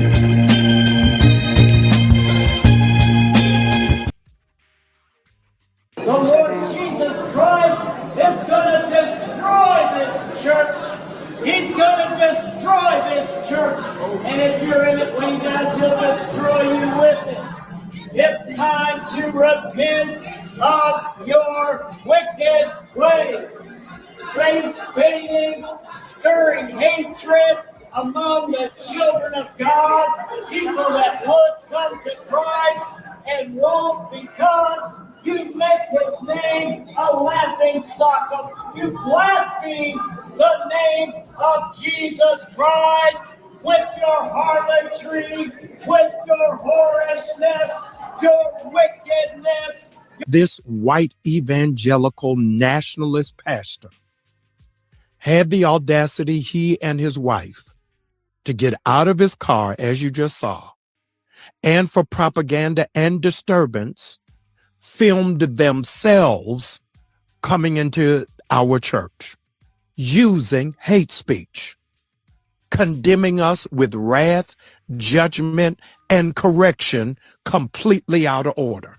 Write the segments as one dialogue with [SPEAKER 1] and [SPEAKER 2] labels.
[SPEAKER 1] The Lord Jesus Christ is going to destroy this church. He's going to destroy this church. And if you're in it when he does, he'll destroy you with it. It's time to repent of your wicked ways. Race baiting, stirring hatred among the children of God, people that would come to Christ and won't because you make his name a laughing stock of you blaspheme the name of Jesus Christ with your harlotry, with your whorishness, your wickedness.
[SPEAKER 2] This white evangelical nationalist pastor had the audacity, he and his wife, to get out of his car, as you just saw, and for propaganda and disturbance, filmed themselves coming into our church, using hate speech, condemning us with wrath, judgment, and correction completely out of order.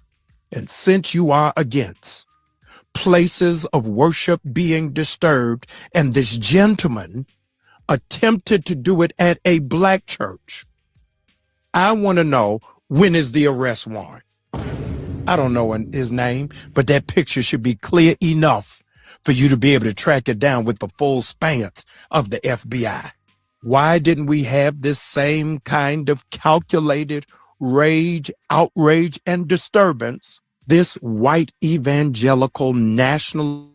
[SPEAKER 2] And since you are against places of worship being disturbed, and this gentleman attempted to do it at a black church, I want to know, when is the arrest warrant? I don't know his name, but that picture should be clear enough for you to be able to track it down with the full spans of the FBI. Why didn't we have this same kind of calculated rage, outrage, and disturbance? This white evangelical national.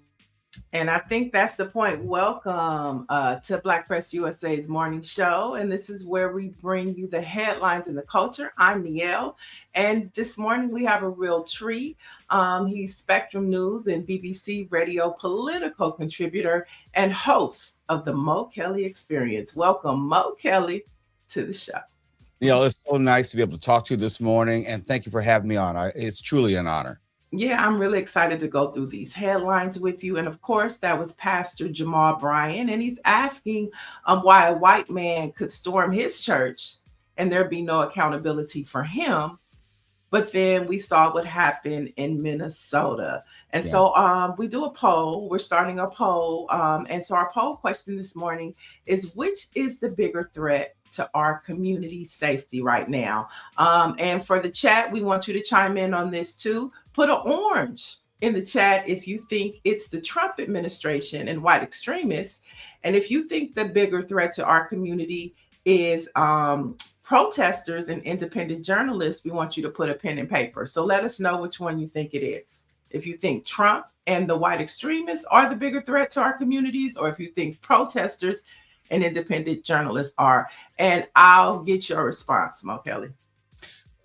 [SPEAKER 3] And I think that's the point. Welcome to Black Press USA's morning show. And this is where we bring you the headlines in the culture. I'm Nielle. And this morning we have a real treat. He's Spectrum News and BBC radio political contributor and host of the Mo Kelly Experience. Welcome, Mo Kelly, to the show.
[SPEAKER 4] It's so nice to be able to talk to you this morning. And thank you for having me on. It's truly an honor.
[SPEAKER 3] Yeah, I'm really excited to go through these headlines with you. And of course, that was Pastor Jamal Bryant. And he's asking why a white man could storm his church and there be no accountability for him. But then we saw what happened in Minnesota. And so we do a poll. We're starting a poll. And so our poll question this morning is, which is the bigger threat to our community safety right now? And for the chat, we want you to chime in on this too. Put an orange in the chat if you think it's the Trump administration and white extremists. And if you think the bigger threat to our community is protesters and independent journalists, we want you to put a pen and paper. So let us know which one you think it is. If you think Trump and the white extremists are the bigger threat to our communities, or if you think protesters and independent journalists are. And I'll get your response, Mo Kelly.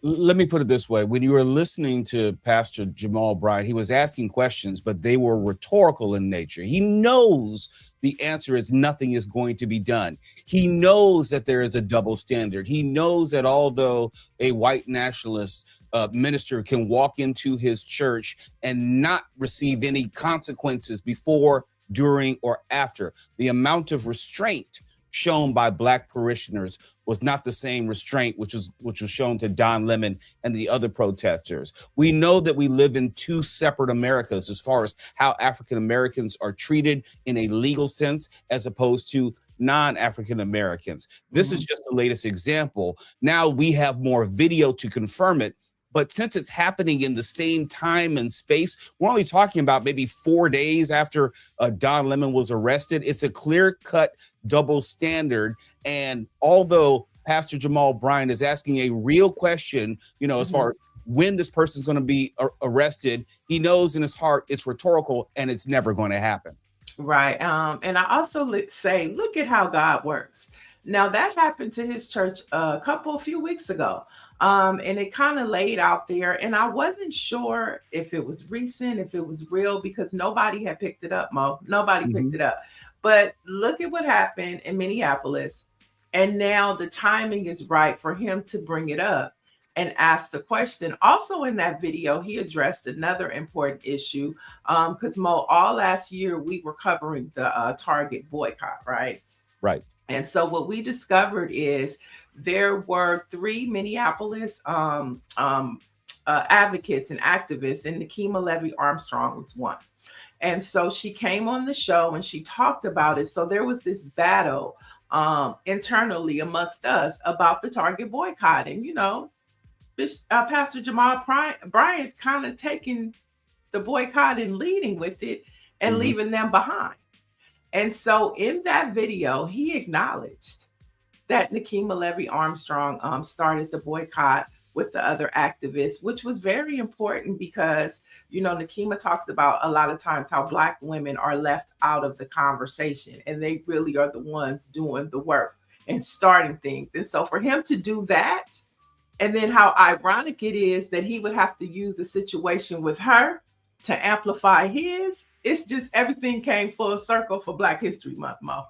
[SPEAKER 4] Let me put it this way. When you were listening to Pastor Jamal Bryant, he was asking questions, but they were rhetorical in nature. He knows the answer is nothing is going to be done. He knows that there is a double standard. He knows that although a white nationalist minister can walk into his church and not receive any consequences before, during, or after, the amount of restraint shown by black parishioners was not the same restraint which was shown to Don Lemon and the other protesters. We know that we live in two separate Americas as far as how African Americans are treated in a legal sense as opposed to non-African Americans. This is just the latest example. Now we have more video to confirm it. But since it's happening in the same time and space, we're only talking about maybe 4 days after Don Lemon was arrested. It's a clear-cut double standard. And although Pastor Jamal Bryant is asking a real question, as far as when this person's going to be arrested, he knows in his heart it's rhetorical and it's never going to happen.
[SPEAKER 3] Right. And I also say, look at how God works. Now, that happened to his church a few weeks ago. And it kind of laid out there. And I wasn't sure if it was recent, if it was real, because nobody had picked it up, Mo. Nobody picked it up. But look at what happened in Minneapolis. And now the timing is right for him to bring it up and ask the question. Also in that video, he addressed another important issue because, Mo, all last year we were covering the Target boycott, right?
[SPEAKER 4] Right.
[SPEAKER 3] And so what we discovered is there were 3 Minneapolis advocates and activists, and Nikema Levy Armstrong was one. And so she came on the show and she talked about it. So there was this battle internally amongst us about the Target boycott. And, you know, Pastor Jamal Bryant kind of taking the boycott and leading with it and leaving them behind. And so in that video, he acknowledged that Nikema Levy Armstrong started the boycott with the other activists, which was very important because, you know, Nikema talks about a lot of times how Black women are left out of the conversation, and they really are the ones doing the work and starting things. And so for him to do that, and then how ironic it is that he would have to use a situation with her to amplify his, it's just everything came full circle for Black History Month, Mo.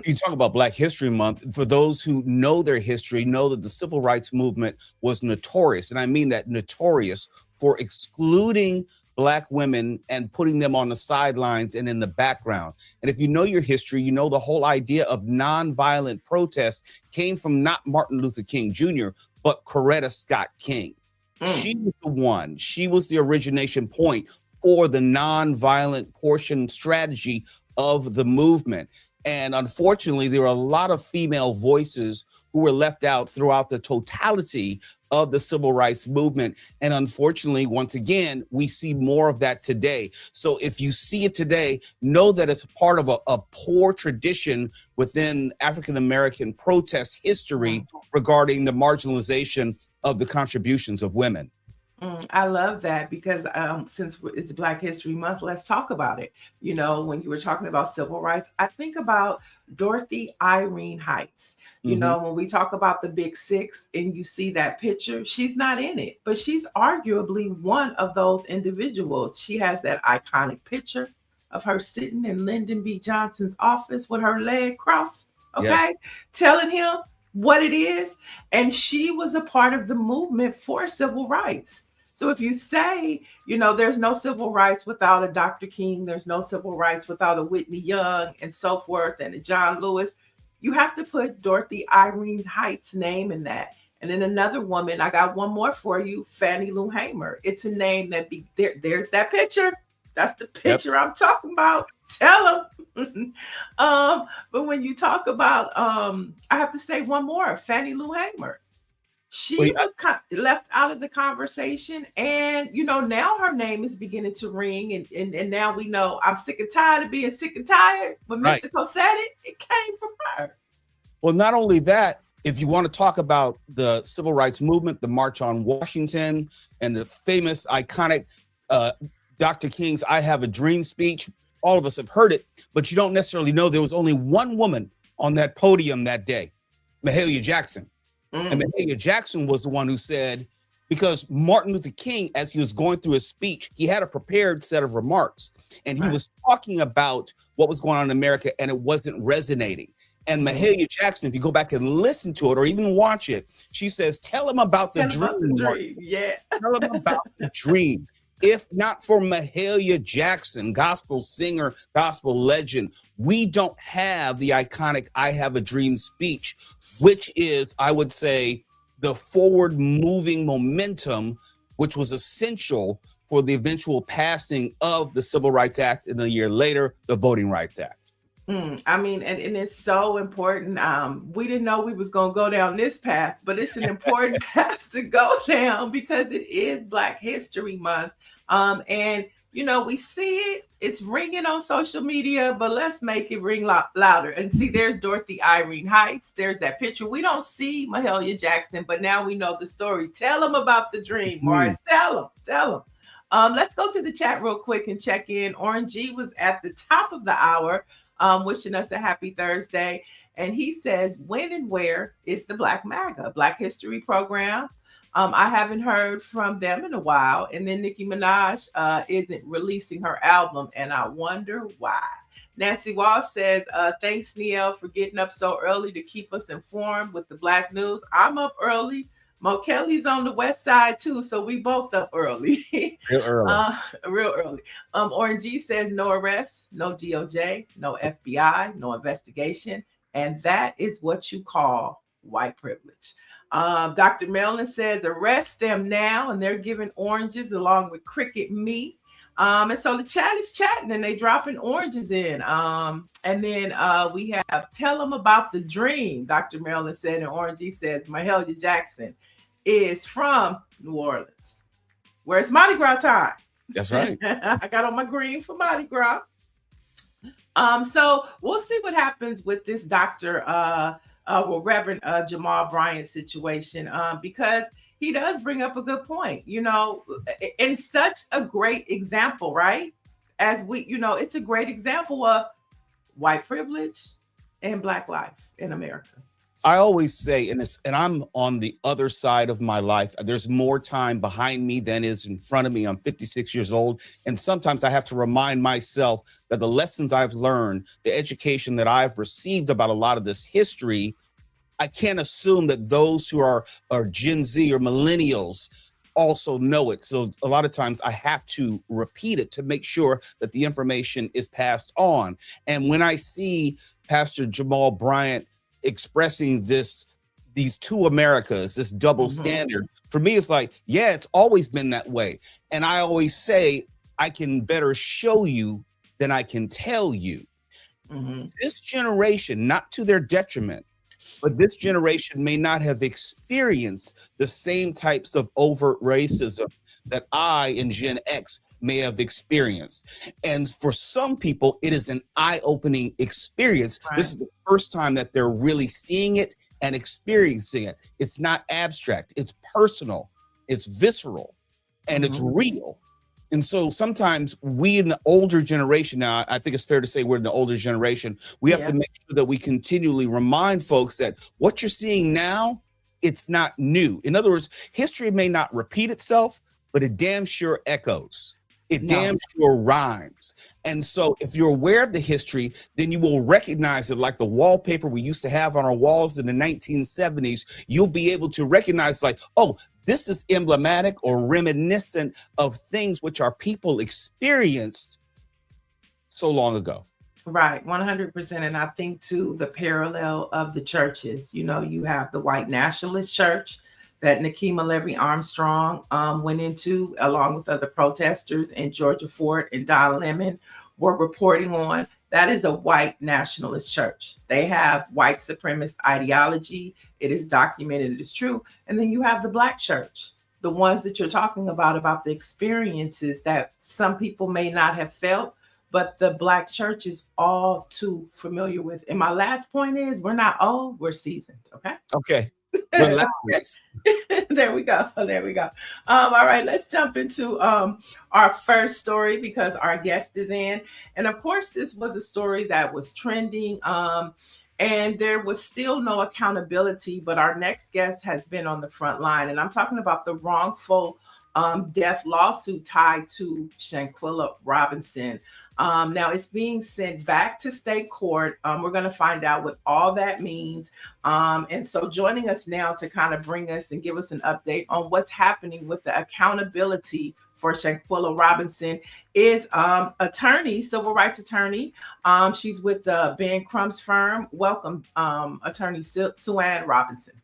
[SPEAKER 4] You talk about Black History Month. For those who know their history, know that the civil rights movement was notorious, and I mean that notorious, for excluding Black women and putting them on the sidelines and in the background. And if you know your history, you know the whole idea of nonviolent protest came from not Martin Luther King Jr., but Coretta Scott King. She was the one. She was the origination point for the nonviolent portion strategy of the movement. And unfortunately, there are a lot of female voices who were left out throughout the totality of the civil rights movement. And unfortunately, once again, we see more of that today. So if you see it today, know that it's part of a poor tradition within African-American protest history regarding the marginalization of the contributions of women.
[SPEAKER 3] I love that because since it's Black History Month, let's talk about it. You know, when you were talking about civil rights, I think about Dorothy Irene Heights. You know, when we talk about the Big Six and you see that picture, she's not in it, but she's arguably one of those individuals. She has that iconic picture of her sitting in Lyndon B. Johnson's office with her leg crossed, okay, telling him what it is. And she was a part of the movement for civil rights. So if you say, you know, there's no civil rights without a Dr. King, there's no civil rights without a Whitney Young and so forth, and a John Lewis, you have to put Dorothy Irene Heights' name in that. And then another woman, I got one more for you, Fannie Lou Hamer. It's a name that there's that picture. That's the picture I'm talking about. Tell them. But when you talk about, I have to say one more, Fannie Lou Hamer. She was left out of the conversation, and you know, now her name is beginning to ring, and now we know I'm sick and tired of being sick and tired. When Mystical said it came from her.
[SPEAKER 4] Well, not only that, if you want to talk about the civil rights movement, the March on Washington, and the famous, iconic Dr. King's "I Have a Dream" speech, all of us have heard it, but you don't necessarily know there was only one woman on that podium that day, Mahalia Jackson. And Mahalia Jackson was the one who said, because Martin Luther King, as he was going through his speech, he had a prepared set of remarks, and he was talking about what was going on in America, and it wasn't resonating. And Mahalia Jackson, if you go back and listen to it or even watch it, she says, tell him about the dream. Tell him about the dream. If not for Mahalia Jackson, gospel singer, gospel legend, we don't have the iconic "I Have a Dream" speech, which is, I would say, the forward moving momentum, which was essential for the eventual passing of the Civil Rights Act, and a year later, the Voting Rights Act.
[SPEAKER 3] I mean, and it's so important. We didn't know we was going to go down this path, but it's an important path to go down because it is Black History Month. And, you know, we see it, it's ringing on social media, but let's make it ring louder. And see, there's Dorothy Irene Heights. There's that picture. We don't see Mahalia Jackson, but now we know the story. Tell them about the dream, Martin. Tell them. Let's go to the chat real quick and check in. Orange G was at the top of the hour, wishing us a happy Thursday. And he says, when and where is the Black MAGA, Black History program? I haven't heard from them in a while. And then Nicki Minaj isn't releasing her album, and I wonder why. Nancy Wall says, thanks, Neil, for getting up so early to keep us informed with the Black news. I'm up early. Mo Kelly's on the west side too, so we both up early. Real early. Orange G says no arrests, no DOJ, no FBI, no investigation. And that is what you call white privilege. Dr. Mellon says, arrest them now, and they're giving oranges along with cricket meat. And so the chat is chatting and they dropping oranges in. And then we have tell them about the dream. Dr. Marilyn said, and Orangey says, Mahalia Jackson is from New Orleans, where it's Mardi Gras time.
[SPEAKER 4] That's right.
[SPEAKER 3] I got on my green for Mardi Gras. So we'll see what happens with this Reverend Jamal Bryant situation, because he does bring up a good point, and such a great example, right? As it's a great example of white privilege and Black life in America.
[SPEAKER 4] I always say, and I'm on the other side of my life. There's more time behind me than is in front of me. I'm 56 years old. And sometimes I have to remind myself that the lessons I've learned, the education that I've received about a lot of this history, I can't assume that those who are Gen Z or millennials also know it. So a lot of times I have to repeat it to make sure that the information is passed on. And when I see Pastor Jamal Bryant expressing these two Americas, this double standard, for me, it's like, yeah, it's always been that way. And I always say, I can better show you than I can tell you. This generation, not to their detriment, but this generation may not have experienced the same types of overt racism that I and Gen X may have experienced. And for some people, it is an eye-opening experience. Right. This is the first time that they're really seeing it and experiencing it. It's not abstract, it's personal, it's visceral, and it's real. And so sometimes we in the older generation, now I think it's fair to say we're in the older generation, we have to make sure that we continually remind folks that what you're seeing now, it's not new. In other words, history may not repeat itself, but it damn sure echoes. It damn sure rhymes. And so if you're aware of the history, then you will recognize it like the wallpaper we used to have on our walls in the 1970s. You'll be able to recognize like, oh, this is emblematic or reminiscent of things which our people experienced so long ago.
[SPEAKER 3] Right, 100%. And I think too, the parallel of the churches, you have the white nationalist church that Nikema Levy Armstrong went into, along with other protesters, and Georgia Ford and Don Lemon were reporting on. That is a white nationalist church. They have white supremacist ideology. It is documented. It is true. And then you have the Black church, the ones that you're talking about the experiences that some people may not have felt, but the Black church is all too familiar with. And my last point is, we're not old, we're seasoned. Okay. There we go. All right, let's jump into our first story because our guest is in. And of course, this was a story that was trending and there was still no accountability, but our next guest has been on the front line. And I'm talking about the wrongful death lawsuit tied to Shanquella Robinson. Now it's being sent back to state court. We're going to find out what all that means. And so joining us now to kind of bring us and give us an update on what's happening with the accountability for Shanquella Robinson is attorney, civil rights attorney. She's with the Ben Crumb's firm. Welcome, attorney Sue-Ann Robinson.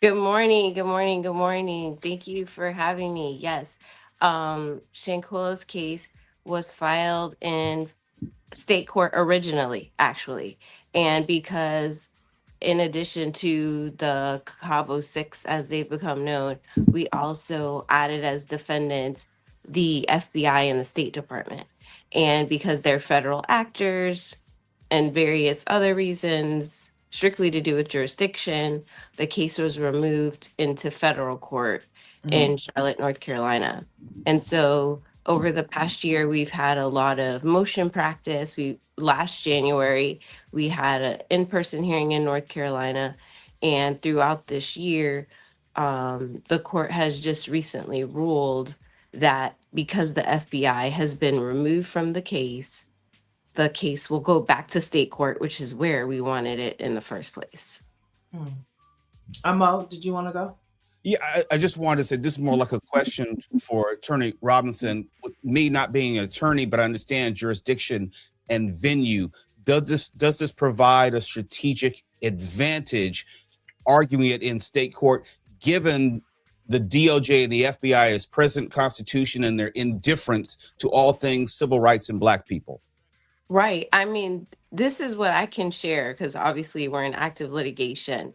[SPEAKER 5] Good morning. Thank you for having me. Yes, Shanquella's case was filed in state court originally, actually. And because in addition to the Cabo 6, as they've become known, we also added as defendants the FBI and the State Department. And because they're federal actors and various other reasons, strictly to do with jurisdiction, the case was removed into federal court in Charlotte, North Carolina. And so over the past year, we've had a lot of motion practice. Last January, we had an in-person hearing in North Carolina. And throughout this year, the court has just recently ruled that because the FBI has been removed from the case will go back to state court, which is where we wanted it in the first place.
[SPEAKER 3] Mo, did you want to go?
[SPEAKER 4] Yeah, I just wanted to say this is more like a question for Attorney Robinson. With me not being an attorney, but I understand jurisdiction and venue. Does this provide a strategic advantage arguing it in state court, given the DOJ and the FBI's present constitution and their indifference to all things civil rights and Black people?
[SPEAKER 5] Right. I mean, this is what I can share because obviously we're in active litigation.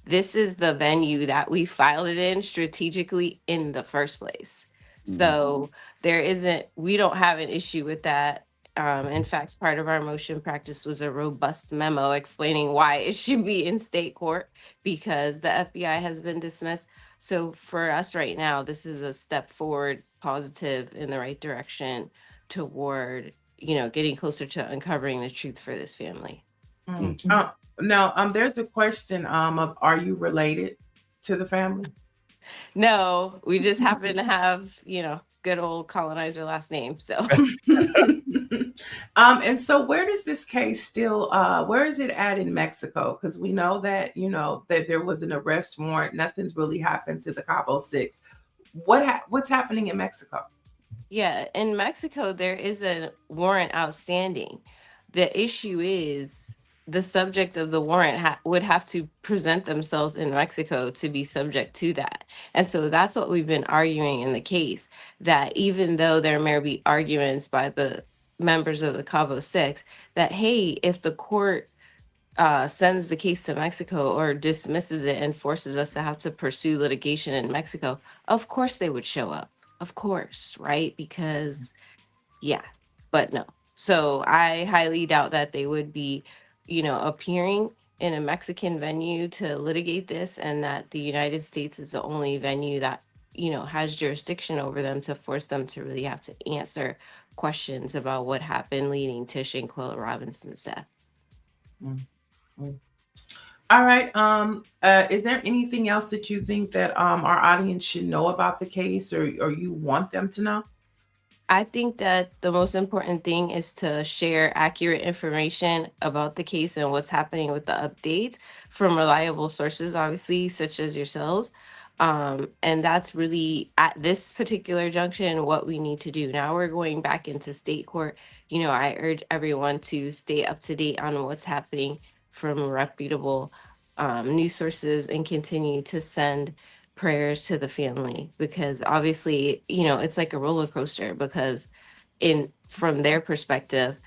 [SPEAKER 5] This is the venue that we filed it in strategically in the first place. So we don't have an issue with that. In fact, part of our motion practice was a robust memo explaining why it should be in state court because the FBI has been dismissed. So for us right now, this is a step forward, positive in the right direction toward, getting closer to uncovering the truth for this family.
[SPEAKER 3] Now, there's a question of are you related to the family?
[SPEAKER 5] No, we just happen to have, good old colonizer last name. So
[SPEAKER 3] And so where does this case still where is it at in Mexico? Because we know that, that there was an arrest warrant. Nothing's really happened to the Cabo Six. What's happening in Mexico?
[SPEAKER 5] yeah, in Mexico, there is a warrant outstanding. The issue is the subject of the warrant would have to present themselves in Mexico to be subject to that. And so that's what we've been arguing in the case, that even though there may be arguments by the members of the Cabo Six, that, hey, if the court sends the case to Mexico or dismisses it and forces us to have to pursue litigation in Mexico, of course they would show up. Of course, right? Because, yeah, but no. So I highly doubt that they would be, appearing in a Mexican venue to litigate this, and that the United States is the only venue that, has jurisdiction over them to force them to really have to answer questions about what happened leading to Shanquella Robinson's death.
[SPEAKER 3] All right. Is there anything else that you think that our audience should know about the case or you want them to know?
[SPEAKER 5] I think that the most important thing is to share accurate information about the case and what's happening with the updates from reliable sources, obviously, such as yourselves. And that's really at this particular junction what we need to do. Now we're going back into state court. I urge everyone to stay up to date on what's happening from reputable news sources and continue to send prayers to the family, because obviously, it's like a roller coaster, because from their perspective,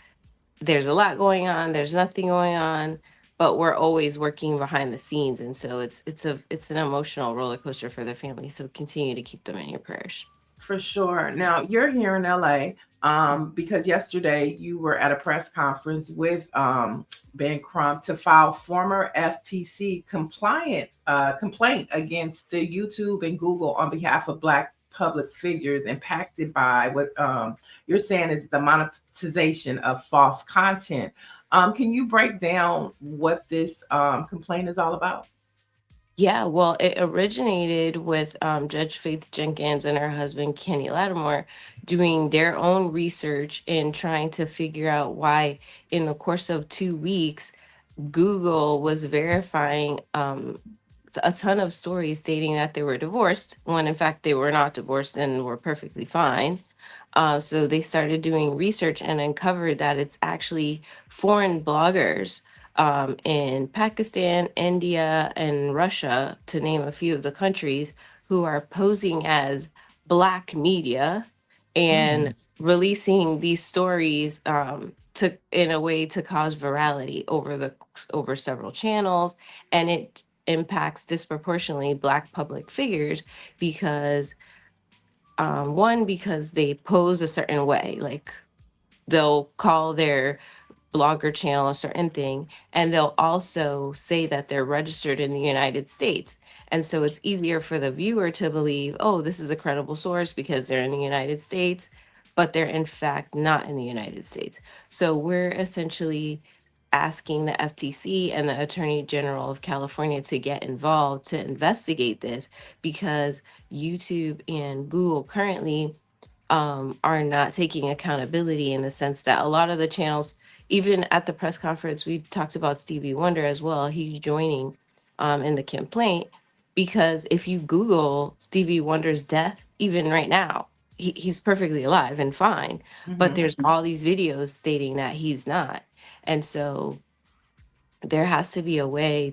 [SPEAKER 5] there's a lot going on, there's nothing going on, but we're always working behind the scenes. And so it's an emotional roller coaster for the family. So continue to keep them in your prayers.
[SPEAKER 3] For sure. Now you're here in LA because yesterday you were at a press conference with Ben Crump to file former FTC complaint against the YouTube and Google on behalf of Black public figures impacted by what you're saying is the monetization of false content. Can you break down what this complaint is all about?
[SPEAKER 5] Yeah, well, it originated with Judge Faith Jenkins and her husband, Kenny Lattimore, doing their own research and trying to figure out why, in the course of 2 weeks, Google was verifying a ton of stories stating that they were divorced, when in fact they were not divorced and were perfectly fine. So they started doing research and uncovered that it's actually foreign bloggers in Pakistan, India, and Russia, to name a few of the countries, who are posing as Black media and releasing these stories in a way to cause virality over several channels. And it impacts disproportionately Black public figures because because they pose a certain way, like they'll call their blogger channel a certain thing, and they'll also say that they're registered in the United States. And so it's easier for the viewer to believe, oh, this is a credible source because they're in the United States, but they're in fact not in the United States. So we're essentially asking the FTC and the Attorney General of California to get involved to investigate this, because YouTube and Google currently are not taking accountability, in the sense that a lot of the channels, even at the press conference, we talked about Stevie Wonder as well. He's joining in the complaint, because if you Google Stevie Wonder's death, even right now, he's perfectly alive and fine, but there's all these videos stating that he's not. And so there has to be a way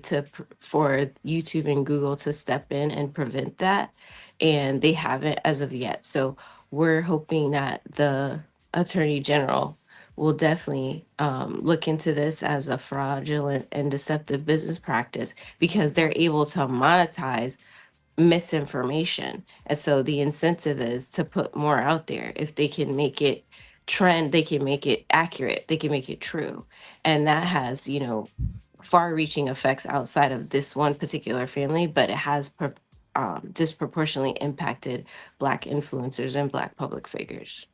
[SPEAKER 5] for YouTube and Google to step in and prevent that, and they haven't as of yet. So we're hoping that the Attorney General will definitely look into this as a fraudulent and deceptive business practice, because they're able to monetize misinformation. And so the incentive is to put more out there. If they can make it trend, they can make it accurate, they can make it true. And that has, far reaching effects outside of this one particular family, but it has disproportionately impacted Black influencers and Black public figures.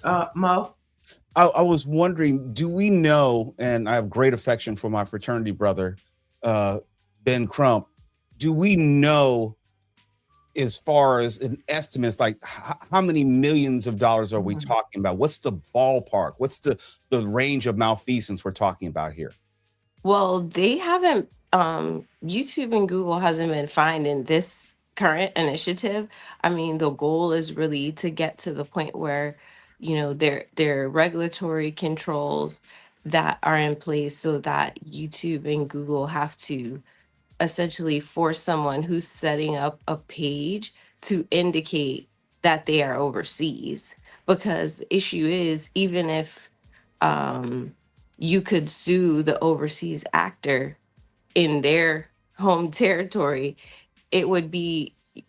[SPEAKER 3] Mo?
[SPEAKER 4] I was wondering, do we know, and I have great affection for my fraternity brother, Ben Crump, do we know, as far as an estimate, it's like how many millions of dollars are we talking about? What's the ballpark? What's the range of malfeasance we're talking about here?
[SPEAKER 5] Well, they haven't, YouTube and Google hasn't been fined in this current initiative. I mean, the goal is really to get to the point where, there are regulatory controls that are in place so that YouTube and Google have to essentially force someone who's setting up a page to indicate that they are overseas. Because the issue is, even if you could sue the overseas actor in their home territory,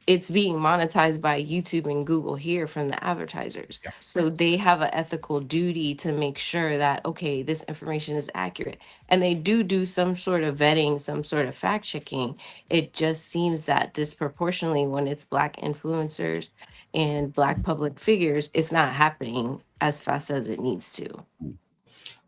[SPEAKER 5] it's being monetized by YouTube and Google here from the advertisers.
[SPEAKER 4] Yeah.
[SPEAKER 5] So they have an ethical duty to make sure that, okay, this information is accurate. And they do some sort of vetting, some sort of fact checking. It just seems that disproportionately, when it's Black influencers and Black public figures, it's not happening as fast as it needs to.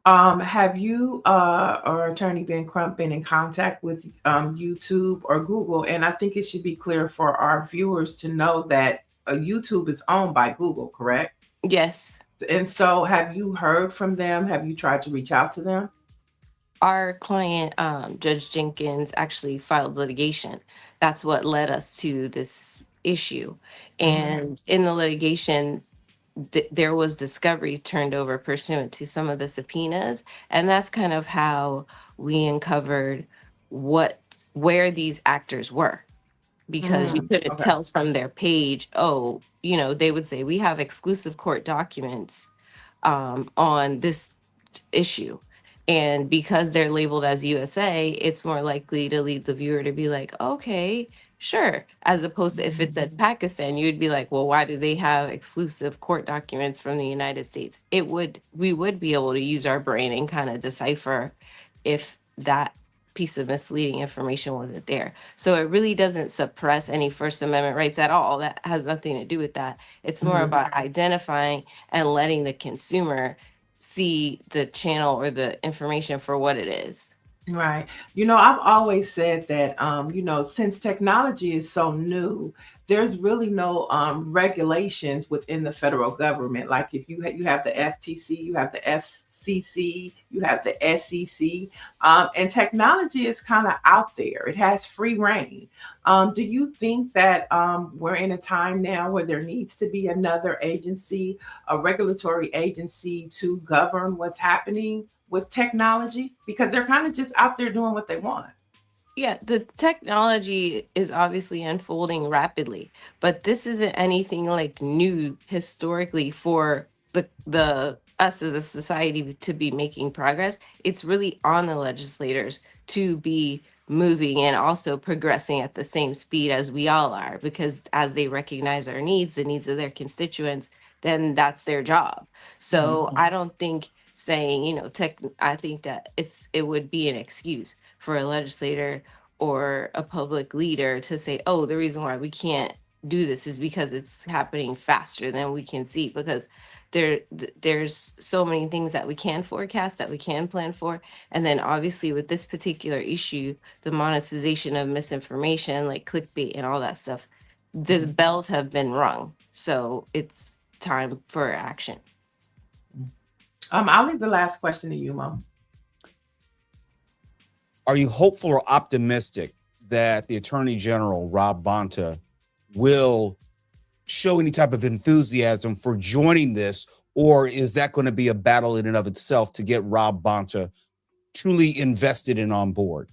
[SPEAKER 3] Have you or Attorney Ben Crump been in contact with YouTube or Google? And I think it should be clear for our viewers to know that YouTube is owned by Google, correct?
[SPEAKER 5] Yes.
[SPEAKER 3] And so have you heard from them? Have you tried to reach out to them?
[SPEAKER 5] Our client, Judge Jenkins, actually filed litigation. That's what led us to this issue. And in the litigation, there was discovery turned over pursuant to some of the subpoenas, and that's kind of how we uncovered where these actors were, because you couldn't
[SPEAKER 3] Okay.
[SPEAKER 5] tell from their page. They would say, we have exclusive court documents on this issue, and because they're labeled as USA, it's more likely to lead the viewer to be like, okay, sure, as opposed to if it said Pakistan, you'd be like, well, why do they have exclusive court documents from the United States? We would be able to use our brain and kind of decipher if that piece of misleading information wasn't there. So it really doesn't suppress any First Amendment rights at all. That has nothing to do with that. It's more about identifying and letting the consumer see the channel or the information for what it is.
[SPEAKER 3] Right. I've always said that, since technology is so new, there's really no regulations within the federal government. Like if you have the FTC, you have the FCC, you have the SEC, and technology is kind of out there. It has free reign. Do you think that we're in a time now where there needs to be another agency, a regulatory agency, to govern what's happening with technology, because they're kind of just out there doing what they want?
[SPEAKER 5] Yeah, the technology is obviously unfolding rapidly, but this isn't anything like new historically for the us as a society to be making progress. It's really on the legislators to be moving and also progressing at the same speed as we all are, because as they recognize our needs, the needs of their constituents, then that's their job. So I don't think saying, I think that it would be an excuse for a legislator or a public leader to say, oh, the reason why we can't do this is because it's happening faster than we can see, because there's so many things that we can forecast, that we can plan for. And then obviously with this particular issue, the monetization of misinformation like clickbait and all that stuff, the bells have been rung. So it's time for action.
[SPEAKER 3] I'll leave the last question to you, Mom.
[SPEAKER 4] Are you hopeful or optimistic that the Attorney General, Rob Bonta, will show any type of enthusiasm for joining this, or is that going to be a battle in and of itself to get Rob Bonta truly invested and on board?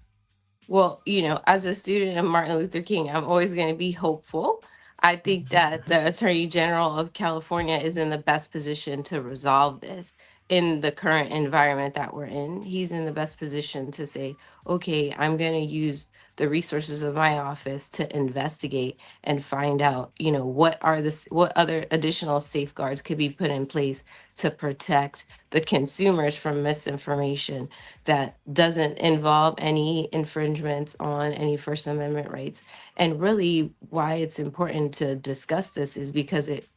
[SPEAKER 5] Well, as a student of Martin Luther King, I'm always going to be hopeful. I think that the Attorney General of California is in the best position to resolve this in the current environment that we're in. He's in the best position to say, okay, I'm going to use the resources of my office to investigate and find out, what other additional safeguards could be put in place to protect the consumers from misinformation that doesn't involve any infringements on any First Amendment rights. And really, why it's important to discuss this is because it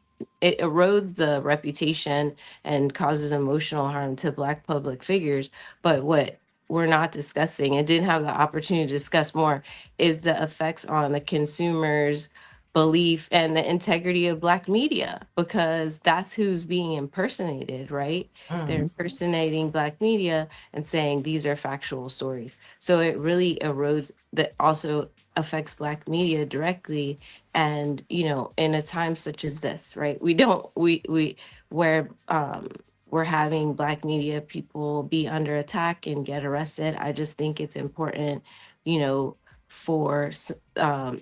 [SPEAKER 5] erodes the reputation and causes emotional harm to Black public figures. But what we're not discussing and didn't have the opportunity to discuss more is the effects on the consumers' belief and the integrity of Black media, because that's who's being impersonated, right? They're impersonating Black media and saying these are factual stories. So it really erodes, that also affects Black media directly. And in a time such as this, right, where we're having Black media people be under attack and get arrested. I just think it's important, for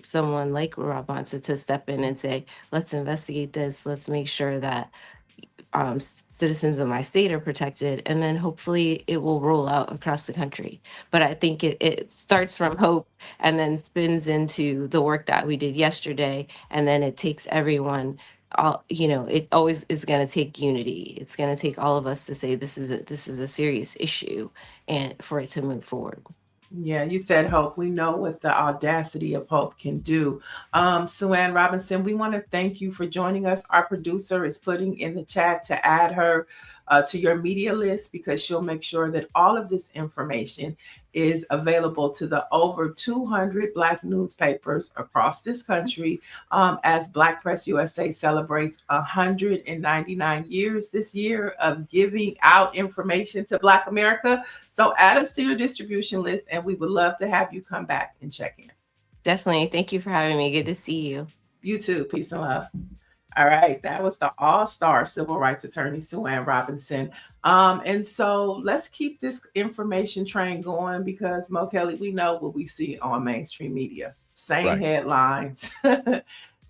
[SPEAKER 5] someone like Rob Bonta to step in and say, let's investigate this, let's make sure that citizens of my state are protected, and then hopefully it will roll out across the country. But I think it starts from hope and then spins into the work that we did yesterday, and then it takes everyone. It always is going to take unity. It's going to take all of us to say this is a serious issue, and for it to move forward.
[SPEAKER 3] Yeah, you said hope. We know what the audacity of hope can do. Sue Ann Robinson, we want to thank you for joining us. Our producer is putting in the chat to add her to your media list, because she'll make sure that all of this information is available to the over 200 Black newspapers across this country, as Black Press USA celebrates 199 years this year of giving out information to Black America. So add us to your distribution list, and we would love to have you come back and check in.
[SPEAKER 5] Definitely. Thank you for having me. Good to see you.
[SPEAKER 3] You too. Peace and love. All right, that was the all-star civil rights attorney, Sue Ann Robinson. And so let's keep this information train going, because Mo Kelly, we know what we see on mainstream media. Same headlines.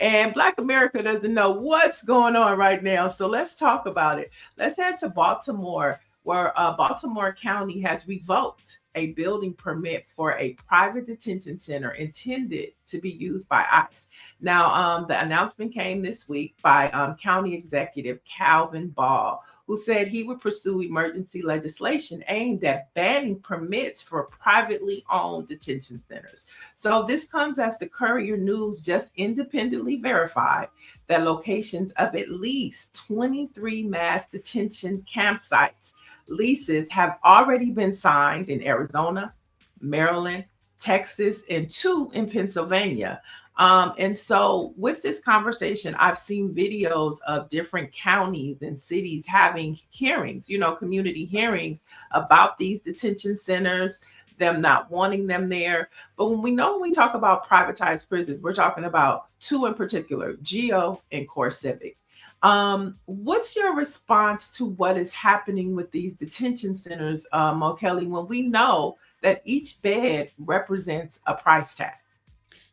[SPEAKER 3] And Black America doesn't know what's going on right now. So let's talk about it. Let's head to Baltimore, where Baltimore County has revoked a building permit for a private detention center intended to be used by ICE. Now, the announcement came this week by County Executive Calvin Ball, who said he would pursue emergency legislation aimed at banning permits for privately owned detention centers. So this comes as the Courier News just independently verified that locations of at least 23 mass detention campsites leases have already been signed in Arizona, Maryland, Texas, and 2 in Pennsylvania. And so with this conversation, I've seen videos of different counties and cities having hearings, community hearings about these detention centers, them not wanting them there. But when we talk about privatized prisons, we're talking about 2 in particular, Geo and Core Civic. What's your response to what is happening with these detention centers, Mo Kelly, when we know that each bed represents a price tag?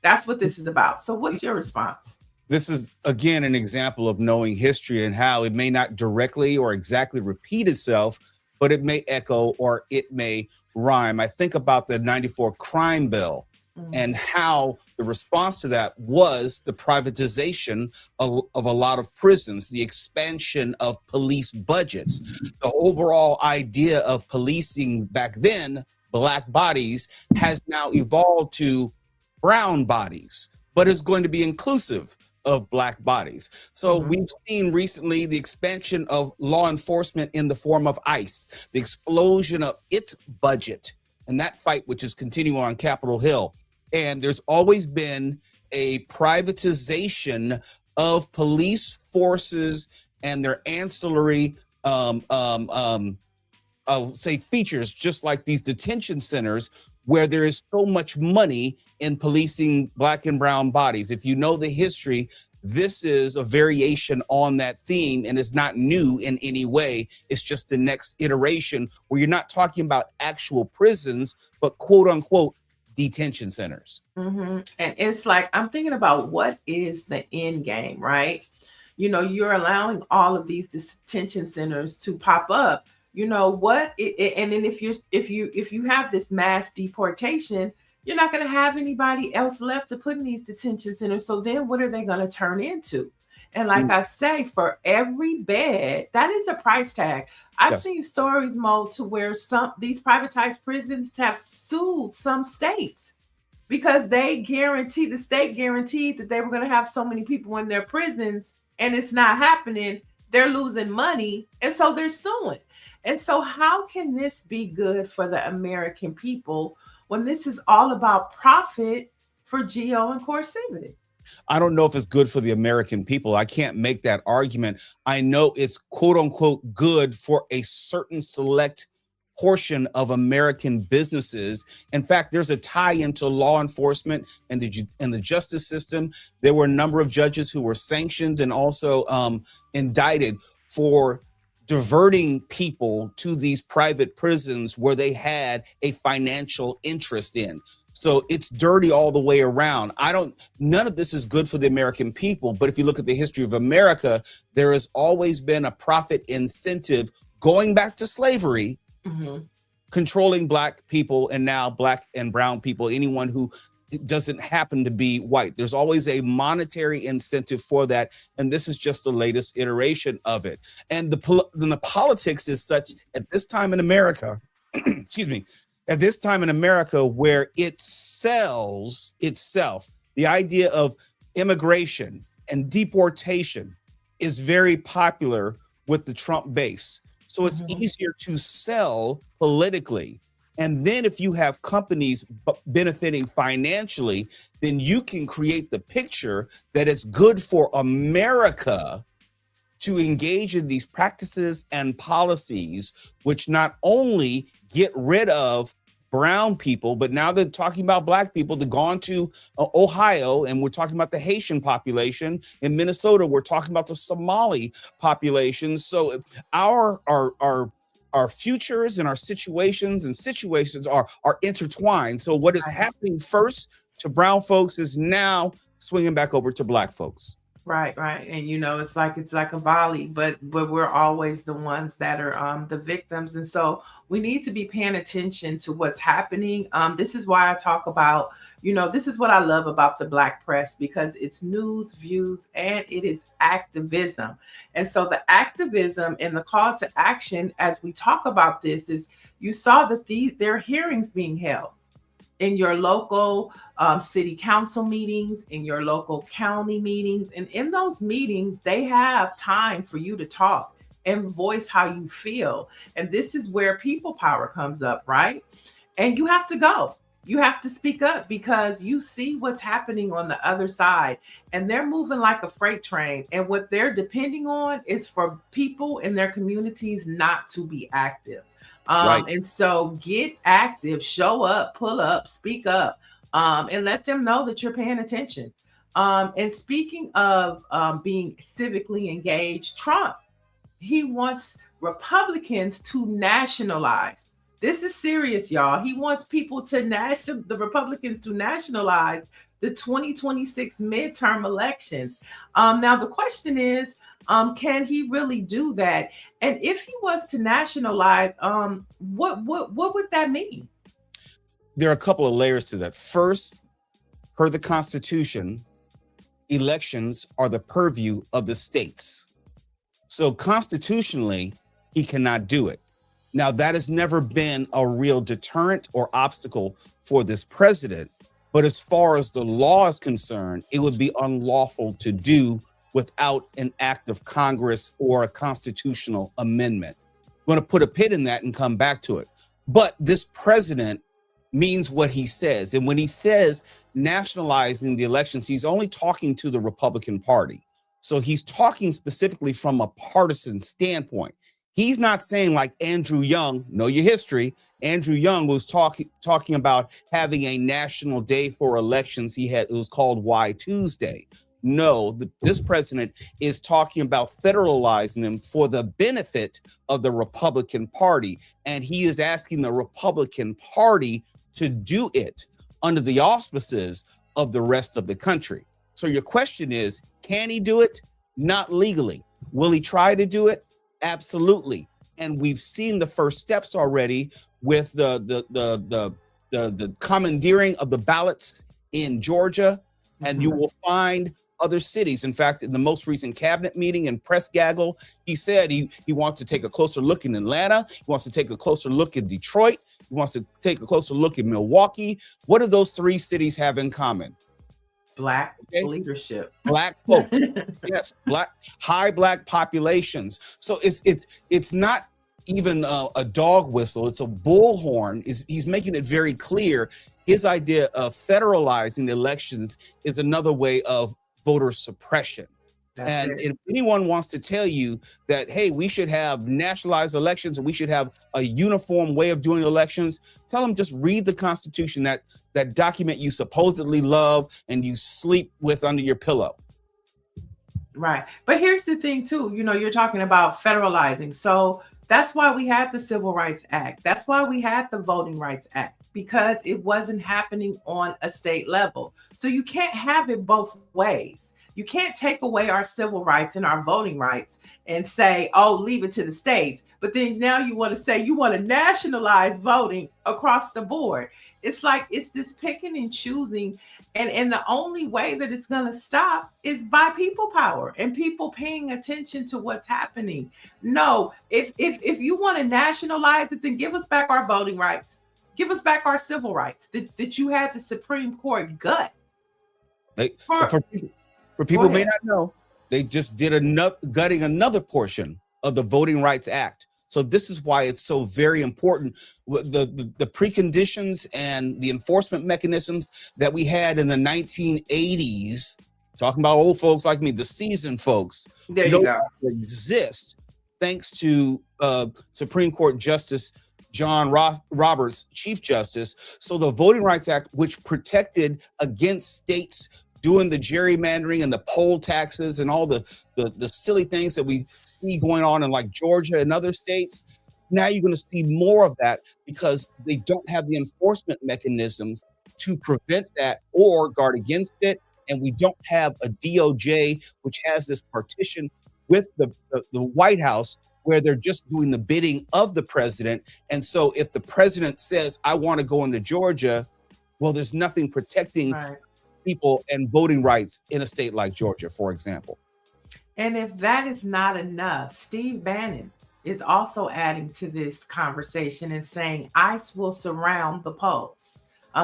[SPEAKER 3] That's what this is about. So what's your response?
[SPEAKER 4] This is, again, an example of knowing history and how it may not directly or exactly repeat itself, but it may echo or it may rhyme. I think about the 94 crime bill and how the response to that was the privatization of a lot of prisons, the expansion of police budgets. The overall idea of policing back then, Black bodies, has now evolved to brown bodies, but it's going to be inclusive of Black bodies. So we've seen recently the expansion of law enforcement in the form of ICE, the explosion of its budget, and that fight, which is continuing on Capitol Hill. And there's always been a privatization of police forces and their ancillary, I'll say, features, just like these detention centers, where there is so much money in policing Black and brown bodies. If you know the history, This is a variation on that theme and is not new in any way. It's just the next iteration where you're not talking about actual prisons, but quote unquote detention centers.
[SPEAKER 3] And it's like, I'm thinking about what is the end game, right? You know, you're allowing all of these detention centers to pop up. You know what? And then if you have this mass deportation, you're not going to have anybody else left to put in these detention centers. So then what are they going to turn into? And like I say, for every bed, that is a price tag. I've seen stories, Mo, to where these privatized prisons have sued some states because the state guaranteed that they were going to have so many people in their prisons, and it's not happening. They're losing money, and so they're suing. And so how can this be good for the American people when this is all about profit for geo and coercivity?
[SPEAKER 4] I don't know if it's good for the American people. I can't make that argument. I know it's quote unquote good for a certain select portion of American businesses. In fact, there's a tie into law enforcement and the justice system. There were a number of judges who were sanctioned and also indicted for diverting people to these private prisons where they had a financial interest in. So it's dirty all the way around. None of this is good for the American people. But if you look at the history of America, there has always been a profit incentive going back to slavery, controlling Black people, and now Black and brown people, anyone who doesn't happen to be white. There's always a monetary incentive for that. And this is just the latest iteration of it. And the politics is such at this time in America, excuse me, at this time in America where it sells itself. The idea of immigration and deportation is very popular with the Trump base. So it's easier to sell politically. And then if you have companies benefiting financially, then you can create the picture that it's good for America to engage in these practices and policies, which not only get rid of brown people, but now they're talking about Black people. They've gone to Ohio, and we're talking about the Haitian population. In Minnesota, we're talking about the Somali population. So our futures and our situations are intertwined. So what is happening first to brown folks is now swinging back over to Black folks.
[SPEAKER 3] Right. And it's like a volley, but we're always the ones that are the victims. And so we need to be paying attention to what's happening. This is why I talk about, this is what I love about the Black press, because it's news, views, and it is activism. And so the activism and the call to action as we talk about this is, you saw that there are hearings being held in your local city council meetings, in your local county meetings. And in those meetings, they have time for you to talk and voice how you feel. And this is where people power comes up, right? And you have to go. You have to speak up because you see what's happening on the other side, and they're moving like a freight train. And what they're depending on is for people in their communities not to be active. And so get active, show up, pull up, speak up, and let them know that you're paying attention. And speaking of being civically engaged, Trump, he wants Republicans to nationalize. This is serious, y'all. He wants the Republicans to nationalize the 2026 midterm elections. Now, the question is, can he really do that? And if he was to nationalize, what would that mean?
[SPEAKER 4] There are a couple of layers to that. First, per the Constitution, elections are the purview of the states. So constitutionally, he cannot do it. Now, that has never been a real deterrent or obstacle for this president. But as far as the law is concerned, it would be unlawful to do without an act of Congress or a constitutional amendment. I'm going to put a pin in that and come back to it. But this president means what he says. And when he says nationalizing the elections, he's only talking to the Republican Party. So he's talking specifically from a partisan standpoint. He's not saying like Andrew Young, know your history. Andrew Young was talking about having a national day for elections. It was called Why Tuesday. No, this president is talking about federalizing them for the benefit of the Republican Party. And he is asking the Republican Party to do it under the auspices of the rest of the country. So your question is, can he do it? Not legally. Will he try to do it? Absolutely. And we've seen the first steps already with the commandeering of the ballots in Georgia, and you will find other cities. In fact, in the most recent cabinet meeting in press gaggle, he said he wants to take a closer look in Atlanta. He wants to take a closer look in Detroit. He wants to take a closer look in Milwaukee. What do those three cities have in common?
[SPEAKER 3] Black leadership.
[SPEAKER 4] Black folks. Yes, high black populations. So it's not even a dog whistle, it's a bullhorn. He's making it very clear. His idea of federalizing the elections is another way of voter suppression. If anyone wants to tell you that, hey, we should have nationalized elections and we should have a uniform way of doing elections, tell them just read the Constitution, that document you supposedly love and you sleep with under your pillow.
[SPEAKER 3] Right. But here's the thing, too. You're talking about federalizing. So that's why we had the Civil Rights Act. That's why we had the Voting Rights Act, because it wasn't happening on a state level. So you can't have it both ways. You can't take away our civil rights and our voting rights and say, oh, leave it to the states. But then now you want to say you want to nationalize voting across the board. It's like it's this picking and choosing. And the only way that it's going to stop is by people power and people paying attention to what's happening. No, if you want to nationalize it, then give us back our voting rights. Give us back our civil rights that you had the Supreme Court gut.
[SPEAKER 4] For people who may not know, they just did gutting another portion of the Voting Rights Act. So this is why it's so very important. The preconditions and the enforcement mechanisms that we had in the 1980s, talking about old folks like me, the seasoned folks,
[SPEAKER 3] there you go,
[SPEAKER 4] exist thanks to Supreme Court Justice John Roberts, Chief Justice. So the Voting Rights Act, which protected against states doing the gerrymandering and the poll taxes and all the silly things that we see going on in like Georgia and other states. Now you're going to see more of that because they don't have the enforcement mechanisms to prevent that or guard against it. And we don't have a DOJ, which has this partition with the White House where they're just doing the bidding of the president. And so if the president says, I want to go into Georgia, well, there's nothing protecting people and voting rights in a state like Georgia, for example.
[SPEAKER 3] And if that is not enough, Steve Bannon is also adding to this conversation and saying ICE will surround the polls.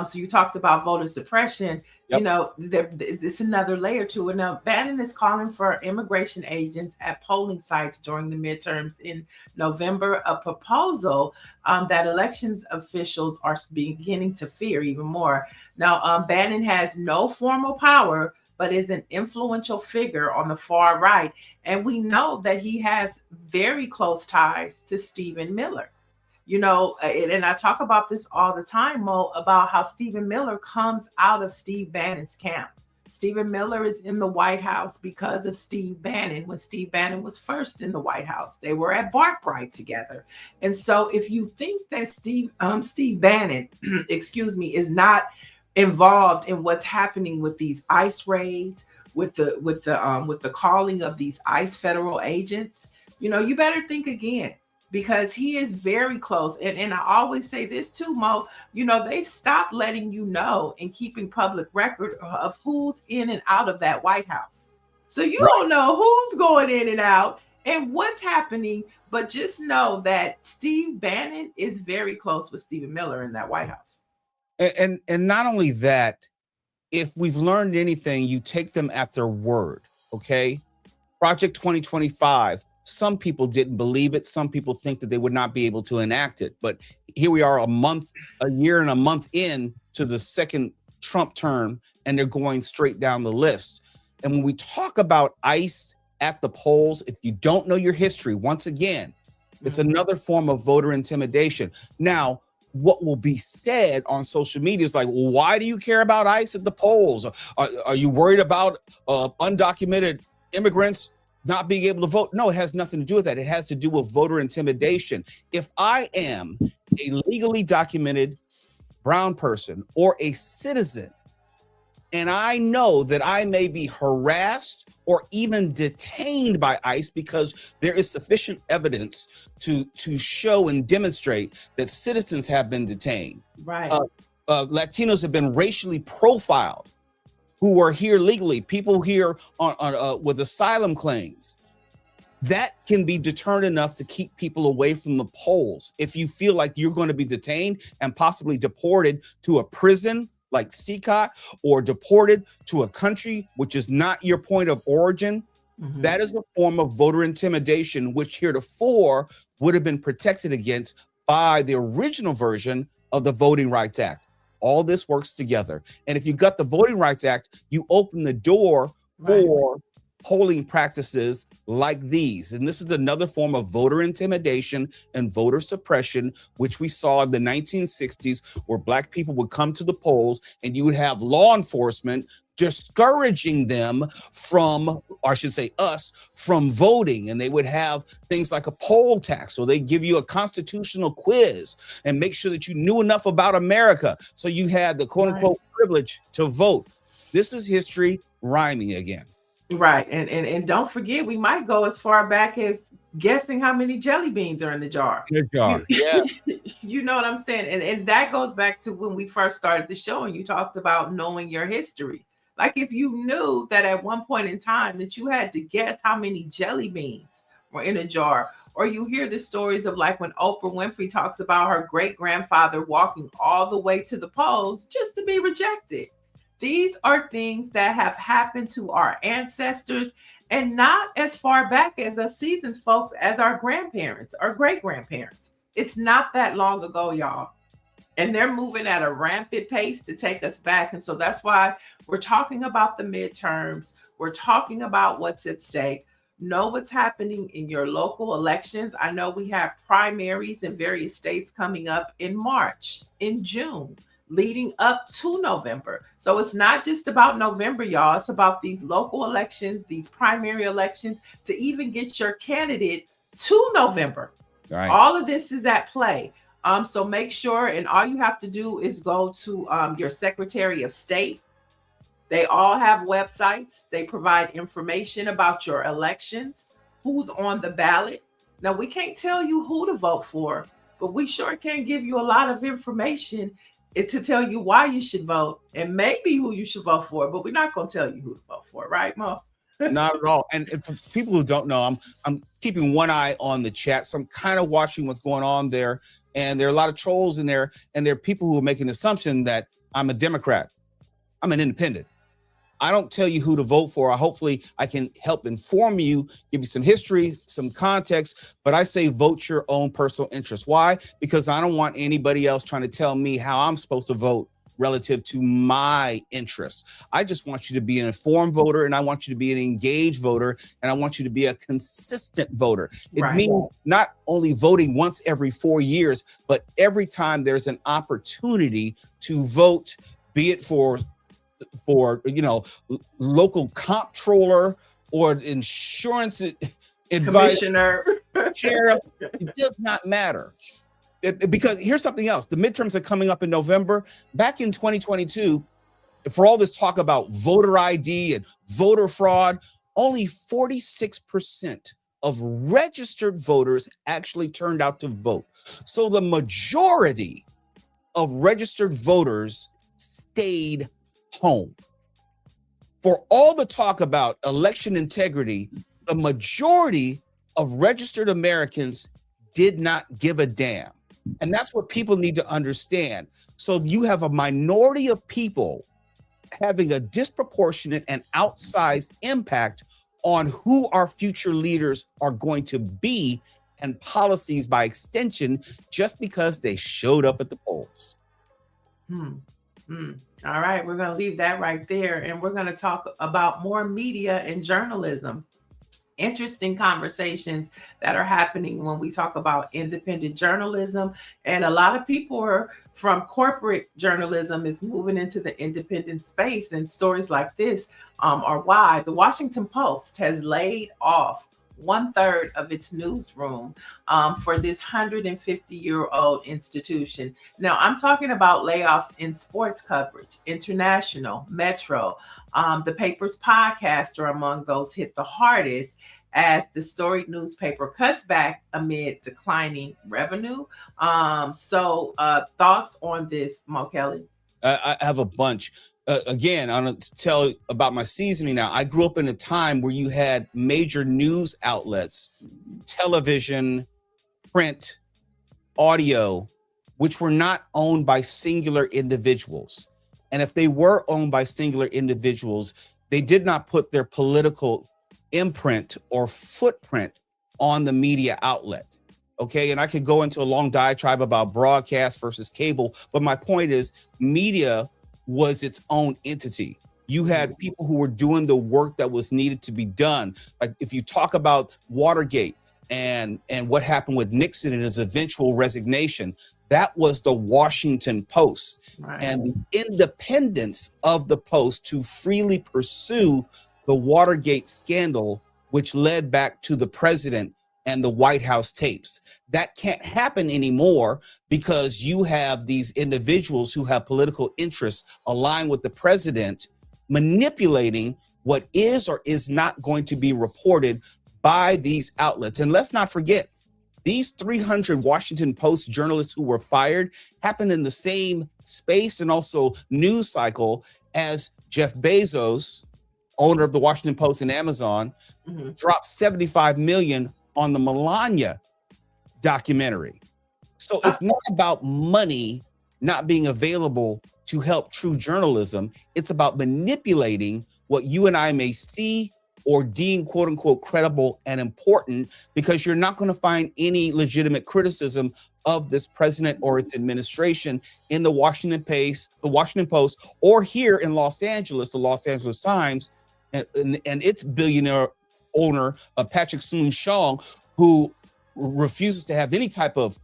[SPEAKER 3] So you talked about voter suppression. Yep. It's another layer to it. Now, Bannon is calling for immigration agents at polling sites during the midterms in November, a proposal that elections officials are beginning to fear even more. Now, Bannon has no formal power, but is an influential figure on the far right. And we know that he has very close ties to Stephen Miller. And I talk about this all the time, Mo, about how Stephen Miller comes out of Steve Bannon's camp. Stephen Miller is in the White House because of Steve Bannon. When Steve Bannon was first in the White House, they were at Barkbright together. And so if you think that Steve Bannon, is not involved in what's happening with these ICE raids, with the calling of these ICE federal agents, you better think again. Because he is very close. And I always say this too, Mo, they've stopped letting you know and keeping public record of who's in and out of that White House. So you don't know who's going in and out and what's happening, but just know that Steve Bannon is very close with Stephen Miller in that White House.
[SPEAKER 4] And not only that, if we've learned anything, you take them at their word, okay? Project 2025. Some people didn't believe it. Some people think that they would not be able to enact it. But here we are a year and a month in to the second Trump term, and they're going straight down the list. And when we talk about ICE at the polls, if you don't know your history, once again, it's another form of voter intimidation. Now, what will be said on social media is like, well, why do you care about ICE at the polls? Are you worried about undocumented immigrants not being able to vote? No, it has nothing to do with that. It has to do with voter intimidation. If I am a legally documented brown person or a citizen, and I know that I may be harassed or even detained by ICE because there is sufficient evidence to show and demonstrate that citizens have been detained.
[SPEAKER 3] Right.
[SPEAKER 4] Latinos have been racially profiled who are here legally, people here on with asylum claims. That can be deterrent enough to keep people away from the polls. If you feel like you're going to be detained and possibly deported to a prison like CCOT, or deported to a country which is not your point of origin, that is a form of voter intimidation, which heretofore would have been protected against by the original version of the Voting Rights Act. All this works together. And if you got the Voting Rights Act, you open the door for polling practices like these. And this is another form of voter intimidation and voter suppression, which we saw in the 1960s, where Black people would come to the polls and you would have law enforcement discouraging them from, or I should say us, from voting. And they would have things like a poll tax, so they give you a constitutional quiz and make sure that you knew enough about America, so you had the quote unquote privilege to vote. This is history rhyming again.
[SPEAKER 3] Right. And don't forget, we might go as far back as guessing how many jelly beans are in the jar.
[SPEAKER 4] Yeah.
[SPEAKER 3] You know what I'm saying? And that goes back to when we first started the show and you talked about knowing your history. Like if you knew that at one point in time that you had to guess how many jelly beans were in a jar, or you hear the stories of like when Oprah Winfrey talks about her great-grandfather walking all the way to the polls just to be rejected. These are things that have happened to our ancestors, and not as far back as us seasoned folks as our grandparents or great-grandparents. It's not that long ago, y'all. And they're moving at a rampant pace to take us back. And so that's why we're talking about the midterms. We're talking about what's at stake. Know what's happening in your local elections. I know we have primaries in various states coming up in March, in June, leading up to November. So it's not just about November, y'all. It's about these local elections, these primary elections, to even get your candidate to November.
[SPEAKER 4] Right.
[SPEAKER 3] All of this is at play. So make sure, and all you have to do is go to your Secretary of State. They all have websites. They provide information about your elections, who's on the ballot. Now, we can't tell you who to vote for, but we sure can give you a lot of information to tell you why you should vote and maybe who you should vote for, but we're not going to tell you who to vote for, right, Mo?
[SPEAKER 4] Not at all. And for people who don't know, I'm keeping one eye on the chat, so I'm kind of watching what's going on there. And there are a lot of trolls in there, and there are people who are making an assumption that I'm a Democrat. I'm an independent. I don't tell you who to vote for. Hopefully I can help inform you, give you some history, some context, but I say vote your own personal interest. Why? Because I don't want anybody else trying to tell me how I'm supposed to vote relative to my interests. I just want you to be an informed voter, and I want you to be an engaged voter, and I want you to be a consistent voter. It means not only voting once every 4 years, but every time there's an opportunity to vote, be it for local comptroller or insurance
[SPEAKER 3] Commissioner,
[SPEAKER 4] sheriff. It does not matter. Because here's something else. The midterms are coming up in November. Back in 2022, for all this talk about voter ID and voter fraud, only 46% of registered voters actually turned out to vote. So the majority of registered voters stayed home. For all the talk about election integrity, the majority of registered Americans did not give a damn. And that's what people need to understand. So you have a minority of people having a disproportionate and outsized impact on who our future leaders are going to be, and policies by extension, just because they showed up at the polls.
[SPEAKER 3] All right, we're going to leave that right there. And we're going to talk about more media and journalism interesting conversations that are happening when we talk about independent journalism. And a lot of people are from corporate journalism is moving into the independent space, and stories like this are why the Washington Post has laid off 1/3 of its newsroom for this 150-year-old institution. Now, I'm talking about layoffs in sports coverage, international, metro. The paper's podcast are among those hit the hardest as the storied newspaper cuts back amid declining revenue. Thoughts on this, Mo Kelly?
[SPEAKER 4] I have a bunch. Again, I'm going to tell about my seasoning now. I grew up in a time where you had major news outlets, television, print, audio, which were not owned by singular individuals. And if they were owned by singular individuals, they did not put their political imprint or footprint on the media outlet. Okay. And I could go into a long diatribe about broadcast versus cable, but my point is media was its own entity. You had people who were doing the work that was needed to be done. Like if you talk about Watergate and what happened with Nixon and his eventual resignation, that was the Washington Post. Right. And the independence of the Post to freely pursue the Watergate scandal, which led back to the president and the White House tapes. That can't happen anymore because you have these individuals who have political interests aligned with the president manipulating what is or is not going to be reported by these outlets. And let's not forget, these 300 Washington Post journalists who were fired happened in the same space and also news cycle as Jeff Bezos, owner of the Washington Post and Amazon, dropped $75 million on the Melania documentary. So it's not about money not being available to help true journalism. It's about manipulating what you and I may see or deem quote unquote credible and important, because you're not going to find any legitimate criticism of this president or its administration in the Washington Post, or here in Los Angeles, the Los Angeles Times and its billionaire owner, Patrick Soon-Shiong, who refuses to have any type of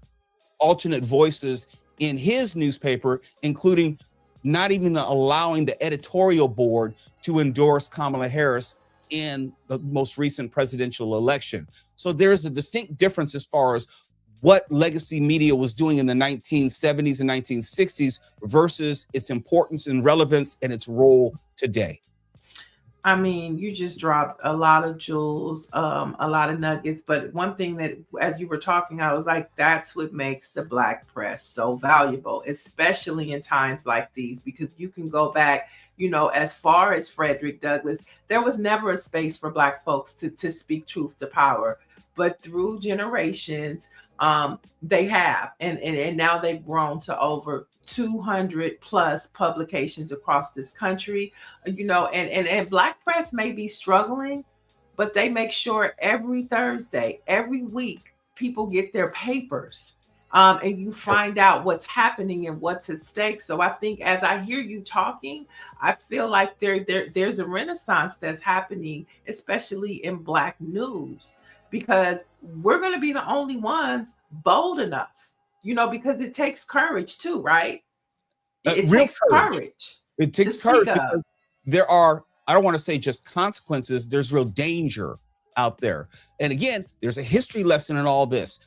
[SPEAKER 4] alternate voices in his newspaper, including not even allowing the editorial board to endorse Kamala Harris in the most recent presidential election. So there's a distinct difference as far as what legacy media was doing in the 1970s and 1960s versus its importance and relevance and its role today.
[SPEAKER 3] I mean, you just dropped a lot of jewels, a lot of nuggets. But one thing that, as you were talking, I was like, that's what makes the Black press so valuable, especially in times like these, because you can go back, you know, as far as Frederick Douglass. There was never a space for Black folks to speak truth to power. But through generations, they have. And now they've grown to over 200 plus publications across this country, you know, and Black press may be struggling, but they make sure every Thursday, every week, people get their papers, and you find out what's happening and what's at stake. So I think as I hear you talking, I feel like there's a renaissance that's happening, especially in Black news, because we're going to be the only ones bold enough, you know, because it takes courage too, right? It takes courage.
[SPEAKER 4] It takes courage because there are, I don't want to say just consequences, there's real danger out there. And again, there's a history lesson in all this.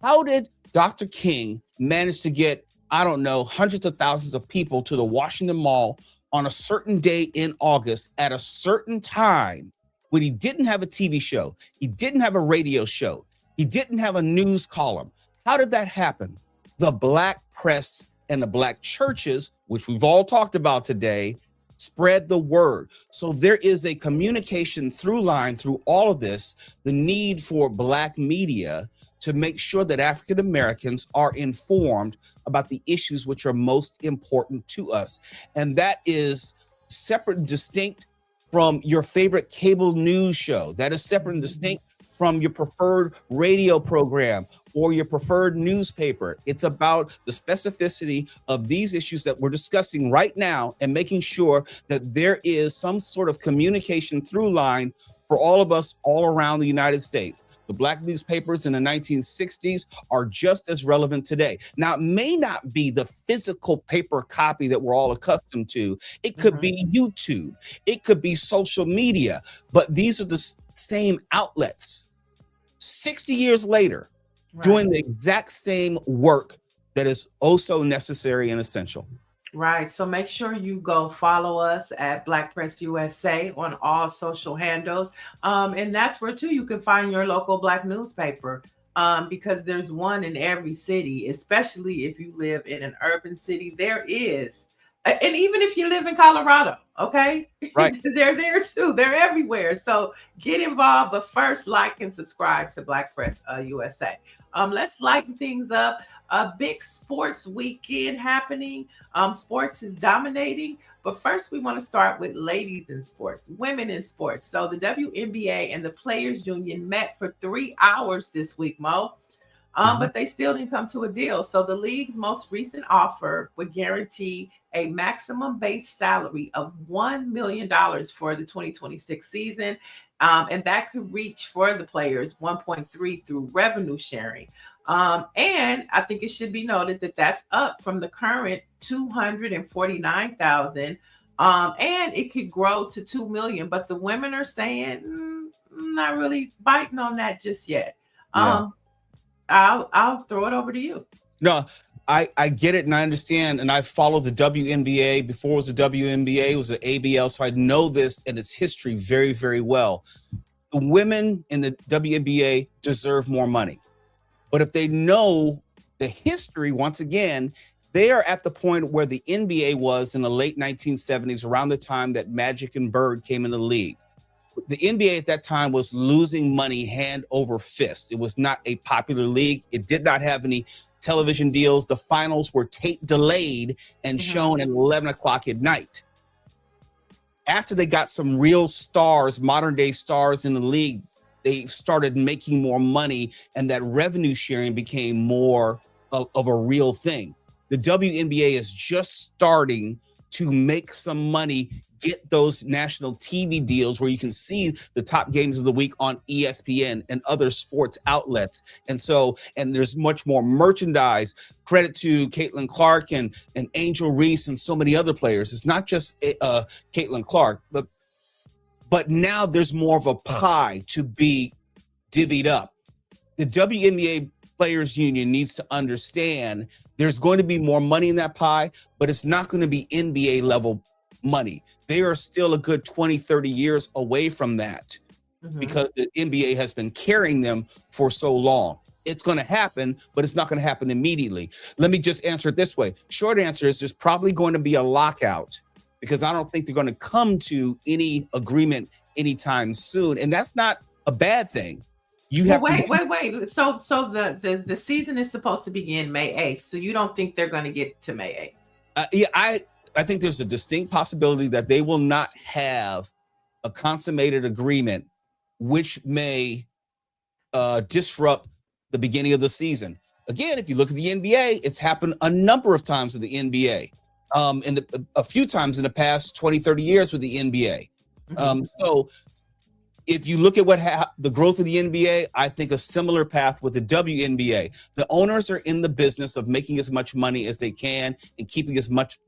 [SPEAKER 4] How did Dr. King manage to get, I don't know, hundreds of thousands of people to the Washington Mall on a certain day in August at a certain time when he didn't have a TV show, he didn't have a radio show, he didn't have a news column? How did that happen? The Black press and the Black churches, which we've all talked about today, spread the word. So there is a communication through line through all of this, the need for Black media to make sure that African Americans are informed about the issues which are most important to us. And that is separate and distinct from your favorite cable news show. That is separate and distinct from your preferred radio program or your preferred newspaper. It's about the specificity of these issues that we're discussing right now and making sure that there is some sort of communication through line for for all of us all around the United States. The black newspapers in the 1960s are just as relevant today. Now, it may not be the physical paper copy that we're all accustomed to. It could be YouTube. It could be social media. But these are the same outlets 60 years later doing the exact same work that is oh so necessary and essential.
[SPEAKER 3] Right. So make sure you go follow us at Black Press USA on all social handles. And that's where too you can find your local black newspaper. Because there's one in every city, especially if you live in an urban city. There is. And even if you live in Colorado, okay?
[SPEAKER 4] Right.
[SPEAKER 3] They're there too. They're everywhere. So get involved, but first like and subscribe to Black Press USA. Let's lighten things up. A big sports weekend happening. Sports is dominating, but first we want to start with ladies in sports, women in sports. So the WNBA and the Players Union met for 3 hours this week, Mo. But they still didn't come to a deal. So the league's most recent offer would guarantee a maximum base salary of $1 million for the 2026 season. And that could reach for the players 1.3 through revenue sharing. And I think it should be noted that that's up from the current 249,000. And it could grow to 2 million. But the women are saying, not really biting on that just yet. I'll throw it over to you.
[SPEAKER 4] No, I get it and I understand. And I followed the WNBA before it was the WNBA, it was the ABL. So I know this and its history very, very well. The women in the WNBA deserve more money. But if they know the history, once again, they are at the point where the NBA was in the late 1970s, around the time that Magic and Bird came in the league. The NBA at that time was losing money hand over fist. It was not a popular league. It did not have any television deals. The finals were tape delayed and shown at 11 o'clock at night. After they got some real stars, modern day stars in the league, they started making more money and that revenue sharing became more of a real thing. The WNBA is just starting to make some money, get those national TV deals where you can see the top games of the week on ESPN and other sports outlets. And there's much more merchandise. Credit to Caitlin Clark and Angel Reese and so many other players. It's not just Caitlin Clark, but now there's more of a pie to be divvied up. The WNBA Players Union needs to understand there's going to be more money in that pie, but it's not going to be NBA level money. They are still a good 20, 30 years away from that because the NBA has been carrying them for so long. It's going to happen, but it's not going to happen immediately. Let me just answer it this way. Short answer is there's probably going to be a lockout because I don't think they're going to come to any agreement anytime soon. And that's not a bad thing. You have
[SPEAKER 3] wait. So the season is supposed to begin May 8th. So you don't think they're going to get to May 8th?
[SPEAKER 4] Yeah, I think there's a distinct possibility that they will not have a consummated agreement, which may disrupt the beginning of the season. Again, if you look at the NBA, it's happened a number of times with the NBA, a few times in the past 20, 30 years with the NBA. So if you look at the growth of the NBA, I think a similar path with the WNBA. The owners are in the business of making as much money as they can and keeping as much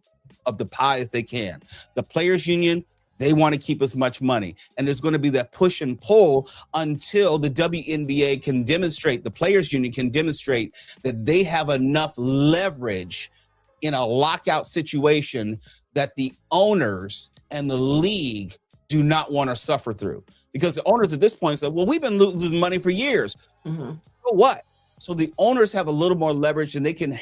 [SPEAKER 4] of the pie as they can. The Players Union, they want to keep as much money. And there's going to be that push and pull until the WNBA can demonstrate, the Players Union can demonstrate that they have enough leverage in a lockout situation that the owners and the league do not want to suffer through. Because the owners at this point said, well, we've been losing money for years. So what? So the owners have a little more leverage and they can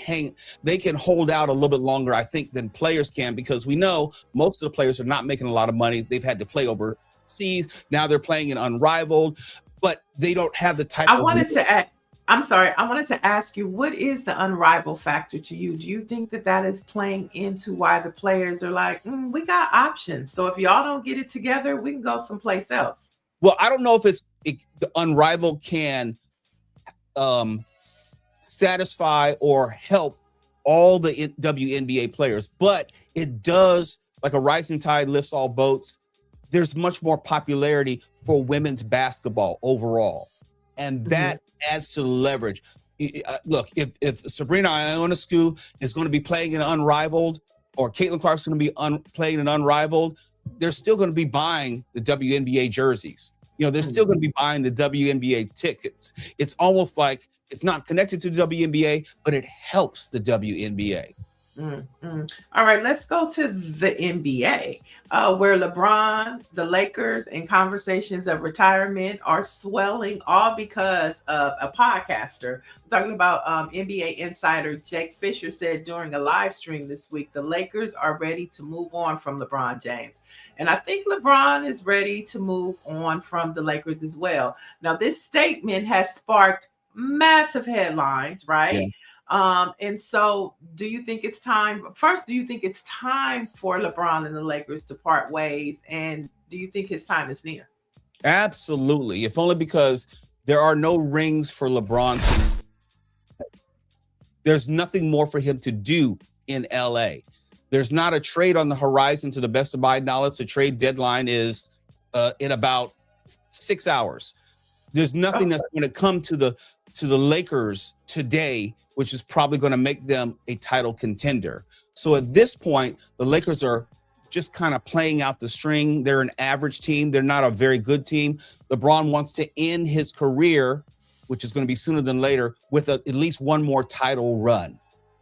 [SPEAKER 4] hold out a little bit longer, I think, than players can, because we know most of the players are not making a lot of money. They've had to play overseas. Now they're playing in Unrivaled, but they don't have the type
[SPEAKER 3] I wanted to ask you, what is the Unrivaled factor to you? Do you think that is playing into why the players are like, we got options. So if y'all don't get it together, we can go someplace else.
[SPEAKER 4] Well, I don't know if the Unrivaled can satisfy or help all the WNBA players, but it does, like a rising tide lifts all boats. there's much more popularity for women's basketball overall. And that adds to the leverage. Look, if Sabrina Ionescu is going to be playing in Unrivaled, or Caitlin Clark's going to be playing in Unrivaled, they're still going to be buying the WNBA jerseys. You know, they're still going to be buying the WNBA tickets. It's almost like it's not connected to the WNBA, but it helps the WNBA.
[SPEAKER 3] All right, let's go to the NBA, where LeBron, the Lakers, and conversations of retirement are swelling, all because of a podcaster. I'm talking about NBA insider Jake Fisher said during a live stream this week, the Lakers are ready to move on from LeBron James. And I think LeBron is ready to move on from the Lakers as well. Now, this statement has sparked massive headlines, right? Yeah. And so do you think it's time? First, do you think it's time for LeBron and the Lakers to part ways? And do you think his time is near?
[SPEAKER 4] Absolutely. If only because there are no rings for LeBron. There's nothing more for him to do in LA. There's not a trade on the horizon. To the best of my knowledge, the trade deadline is in about 6 hours. There's nothing that's going to come to the Lakers today, which is probably going to make them a title contender. So at this point, the Lakers are just kind of playing out the string. They're an average team. They're not a very good team. LeBron wants to end his career, which is going to be sooner than later, with at least one more title run.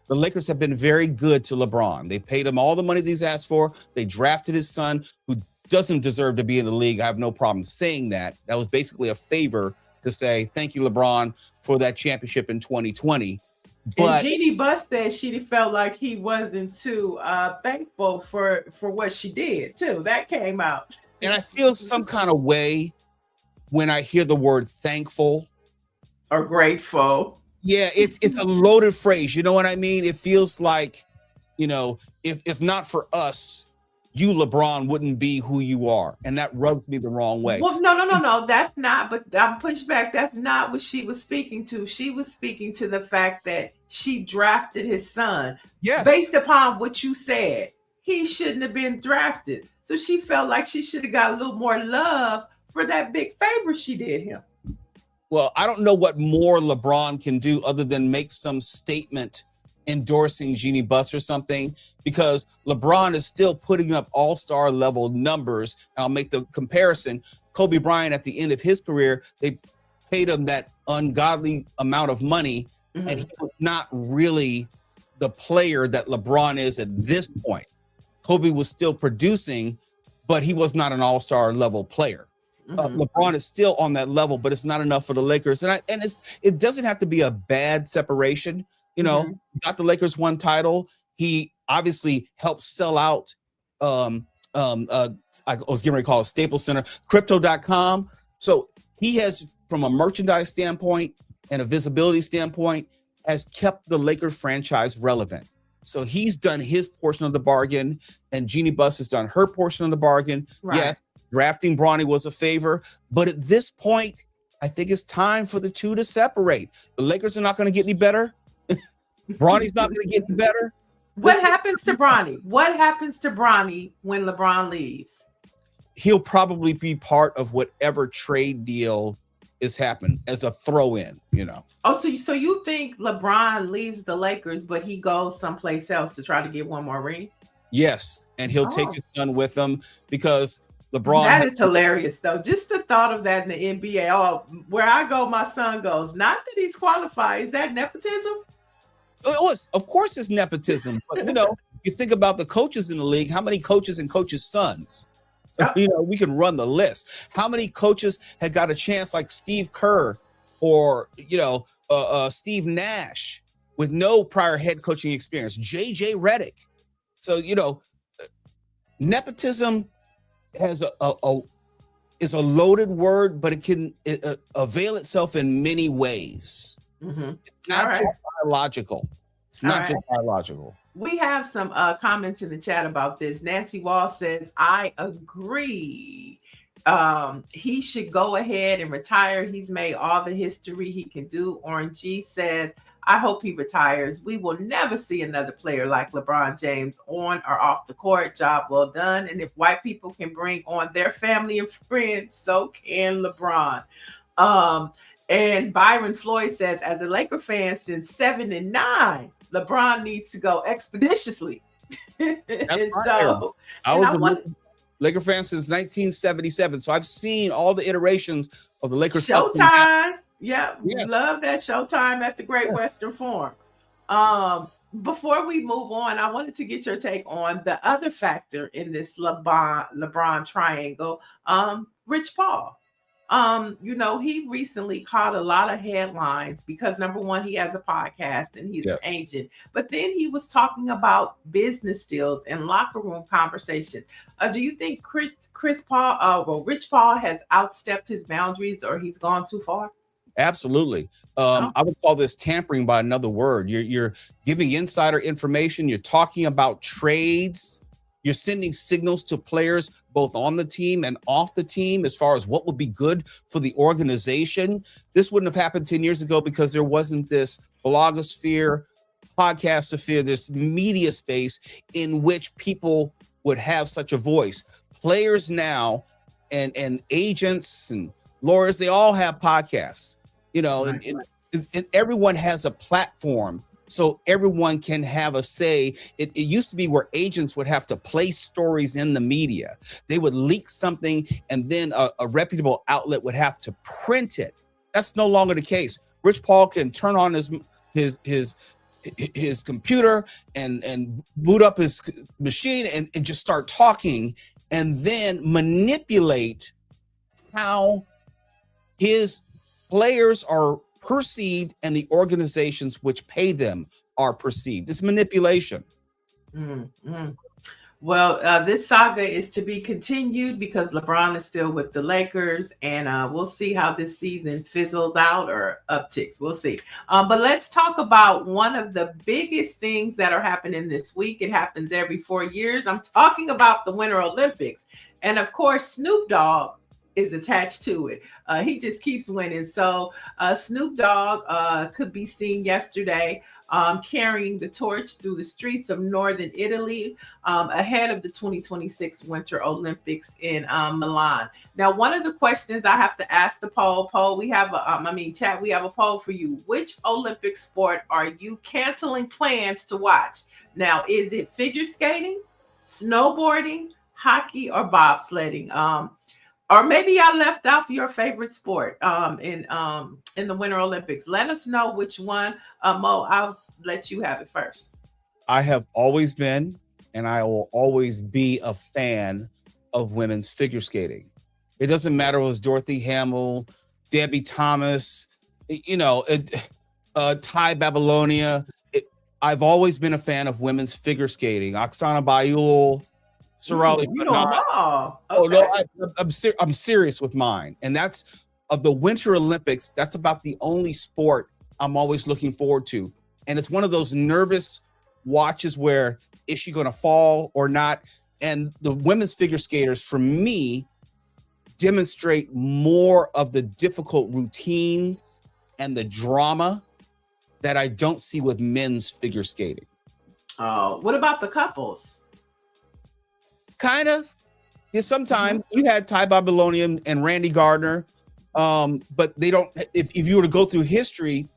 [SPEAKER 4] The Lakers have been very good to LeBron. They paid him all the money that he's asked for. They drafted his son, who doesn't deserve to be in the league. I have no problem saying that. That was basically a favor to say, thank you, LeBron, for that championship in 2020. But
[SPEAKER 3] and Jeannie Buss said she felt like he wasn't too thankful for what she did too. That came out.
[SPEAKER 4] And I feel some kind of way when I hear the word thankful
[SPEAKER 3] or grateful.
[SPEAKER 4] Yeah, it's a loaded phrase. You know what I mean? It feels like, you know, if not for us, you, LeBron, wouldn't be who you are. And that rubs me the wrong way.
[SPEAKER 3] Well, no. That's not, but I'm pushed back. That's not what she was speaking to. She was speaking to the fact that she drafted his son.
[SPEAKER 4] Yes.
[SPEAKER 3] Based upon what you said, he shouldn't have been drafted. So she felt like she should have got a little more love for that big favor she did him.
[SPEAKER 4] Well, I don't know what more LeBron can do other than make some statement endorsing Jeannie Buss or something, because LeBron is still putting up all-star level numbers. I'll make the comparison. Kobe Bryant, at the end of his career, they paid him that ungodly amount of money, and he was not really the player that LeBron is at this point. Kobe was still producing, but he was not an all-star level player. LeBron is still on that level, but it's not enough for the Lakers. And it doesn't have to be a bad separation. You know, got the Lakers one title. He obviously helped sell out. I was getting ready to call it Staples Center, Crypto.com. So he has, from a merchandise standpoint and a visibility standpoint, has kept the Lakers franchise relevant. So he's done his portion of the bargain, and Jeannie Buss has done her portion of the bargain. Right. Yes, drafting Bronny was a favor, but at this point, I think it's time for the two to separate. The Lakers are not going to get any better. Bronny's not going to get any better.
[SPEAKER 3] What happens to Bronny? What happens to Bronny when LeBron leaves?
[SPEAKER 4] He'll probably be part of whatever trade deal is happening as a throw-in, you know.
[SPEAKER 3] Oh, so you think LeBron leaves the Lakers, but he goes someplace else to try to get one more ring?
[SPEAKER 4] Yes, and he'll take his son with him, because LeBron.
[SPEAKER 3] That is hilarious, though. Just the thought of that in the NBA. Oh, where I go, my son goes. Not that he's qualified. Is that nepotism?
[SPEAKER 4] Of course it's nepotism. But, you know, you think about the coaches in the league, how many coaches and coaches' sons? You know, we can run the list. How many coaches had got a chance like Steve Kerr or, you know, Steve Nash with no prior head coaching experience, JJ Redick. So, you know, nepotism has is a loaded word, but it can avail itself in many ways. It's not just biological. It's not just biological.
[SPEAKER 3] We have some comments in the chat about this. Nancy Wall says, I agree. he should go ahead and retire. He's made all the history he can do. Orange G says, I hope he retires. We will never see another player like LeBron James on or off the court. Job well done. And if white people can bring on their family and friends, so can LeBron. And Byron Floyd says, as a Laker fan since 7 and 9, LeBron needs to go expeditiously. And so
[SPEAKER 4] I was a Laker fan since 1977. So I've seen all the iterations of the Lakers.
[SPEAKER 3] Showtime. Yeah,
[SPEAKER 4] yes.
[SPEAKER 3] Love that Showtime at the Great Western Forum. Before we move on, I wanted to get your take on the other factor in this LeBron triangle, Rich Paul. He recently caught a lot of headlines because number one, he has a podcast and he's an agent, but then he was talking about business deals and locker room conversations. Do you think Rich Paul has outstepped his boundaries or he's gone too far?
[SPEAKER 4] Absolutely. I would call this tampering by another word. You're giving insider information. You're talking about trades. You're sending signals to players both on the team and off the team as far as what would be good for the organization. This wouldn't have happened 10 years ago because there wasn't this blogosphere, podcastosphere, this media space in which people would have such a voice. Players now and agents and lawyers, they all have podcasts, and everyone has a platform. So everyone can have a say. It used to be where agents would have to place stories in the media. They would leak something and then a reputable outlet would have to print it. That's no longer the case. Rich Paul can turn on his computer and boot up his machine and just start talking and then manipulate how his players are perceived and the organizations which pay them are perceived. It's manipulation.
[SPEAKER 3] Well, this saga is to be continued because LeBron is still with the Lakers, and we'll see how this season fizzles out or upticks. We'll see. But let's talk about one of the biggest things that are happening this week. It happens every 4 years. I'm talking about the Winter Olympics. And of course, Snoop Dogg is attached to it. He just keeps winning. So Snoop Dogg could be seen yesterday carrying the torch through the streets of northern Italy ahead of the 2026 Winter Olympics in Milan. Now, one of the questions I have to ask the poll, we have chat, we have a poll for you. Which Olympic sport are you canceling plans to watch? Now, is it figure skating, snowboarding, hockey, or bobsledding? Or maybe I left off your favorite sport in the Winter Olympics. Let us know which one. Mo, I'll let you have it first.
[SPEAKER 4] I have always been, and I will always be a fan of women's figure skating. It doesn't matter if it was Dorothy Hamill, Debbie Thomas, Ty Babylonia. I've always been a fan of women's figure skating. Oksana Bayul, Sorali.
[SPEAKER 3] You don't know. Okay.
[SPEAKER 4] Oh no, I'm serious with mine, and that's of the Winter Olympics. That's about the only sport I'm always looking forward to, and it's one of those nervous watches where is she going to fall or not? And the women's figure skaters, for me, demonstrate more of the difficult routines and the drama that I don't see with men's figure skating.
[SPEAKER 3] Oh, what about the couples?
[SPEAKER 4] Kind of. Yeah, sometimes you had Ty Babylonia and Randy Gardner, but they don't. If you were to go through history,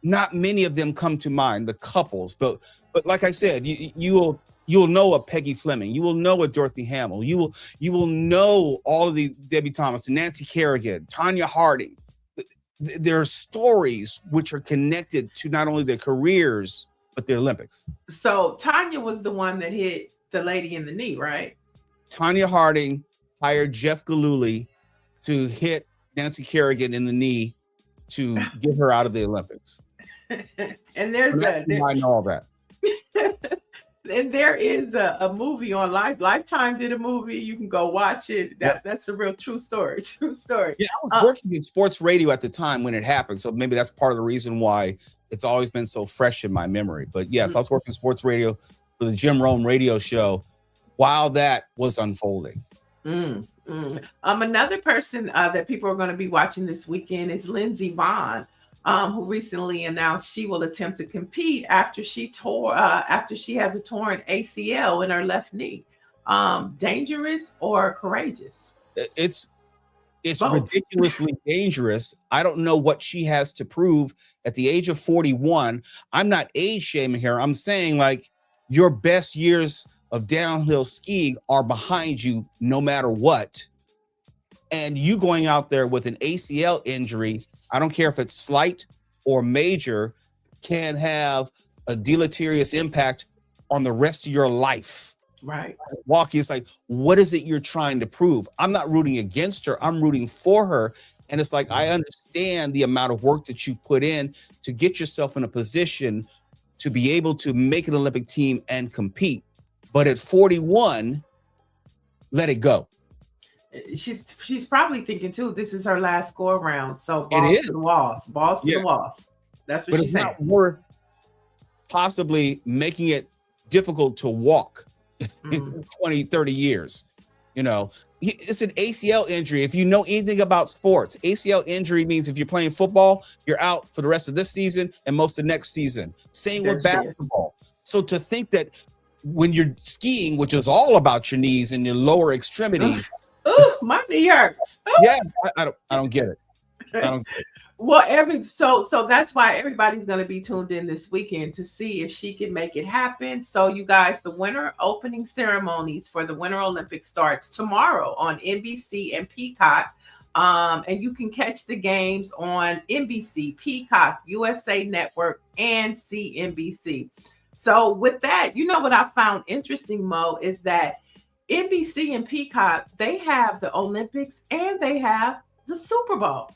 [SPEAKER 4] not many of them come to mind. The couples, but like I said, you'll know a Peggy Fleming, you will know a Dorothy Hamill, you will know all of the Debbie Thomas, Nancy Kerrigan, Tanya Harding. There are stories which are connected to not only their careers but their Olympics.
[SPEAKER 3] So Tanya was the one that hit the lady in the knee, right?
[SPEAKER 4] Tanya Harding hired Jeff Gillooly to hit Nancy Kerrigan in the knee to get her out of the Olympics.
[SPEAKER 3] And I
[SPEAKER 4] know all that.
[SPEAKER 3] And there is a movie on Lifetime did a movie. You can go watch it. That's a real true story. True story.
[SPEAKER 4] Yeah, I was working in sports radio at the time when it happened, so maybe that's part of the reason why it's always been so fresh in my memory. But yes, I was working sports radio for the Jim Rome radio show while that was unfolding.
[SPEAKER 3] Another person that people are going to be watching this weekend is Lindsey Vonn, who recently announced she will attempt to compete after she has a torn ACL in her left knee. Dangerous or courageous?
[SPEAKER 4] It's
[SPEAKER 3] Both.
[SPEAKER 4] ridiculously dangerous. I don't know what she has to prove at the age of 41. I'm not age shaming here. I'm saying, like, your best years of downhill skiing are behind you no matter what. And you going out there with an ACL injury, I don't care if it's slight or major, can have a deleterious impact on the rest of your life.
[SPEAKER 3] Right.
[SPEAKER 4] Walking, it's like, what is it you're trying to prove? I'm not rooting against her. I'm rooting for her. And it's like, I understand the amount of work that you've put in to get yourself in a position to be able to make an Olympic team and compete. But at 41, let it go.
[SPEAKER 3] She's probably thinking too, this is her last go around. So balls
[SPEAKER 4] It is.
[SPEAKER 3] to the walls. Balls to the walls. That's what
[SPEAKER 4] But
[SPEAKER 3] she's
[SPEAKER 4] it's
[SPEAKER 3] saying.
[SPEAKER 4] not worth possibly making it difficult to walk in 20, 30 years. You know, it's an ACL injury. If you know anything about sports, ACL injury means if you're playing football, you're out for the rest of this season and most of next season. Same with basketball. So to think that when you're skiing, which is all about your knees and your lower extremities.
[SPEAKER 3] Ooh, my knee hurts. Ooh.
[SPEAKER 4] Yeah, I don't get it. I don't get it.
[SPEAKER 3] Well, so that's why everybody's going to be tuned in this weekend to see if she can make it happen. So you guys, the winter opening ceremonies for the Winter Olympics starts tomorrow on NBC and Peacock. And you can catch the games on NBC, Peacock, USA Network, and CNBC. So with that, you know what I found interesting, Mo, is that NBC and Peacock, they have the Olympics and they have the Super Bowl.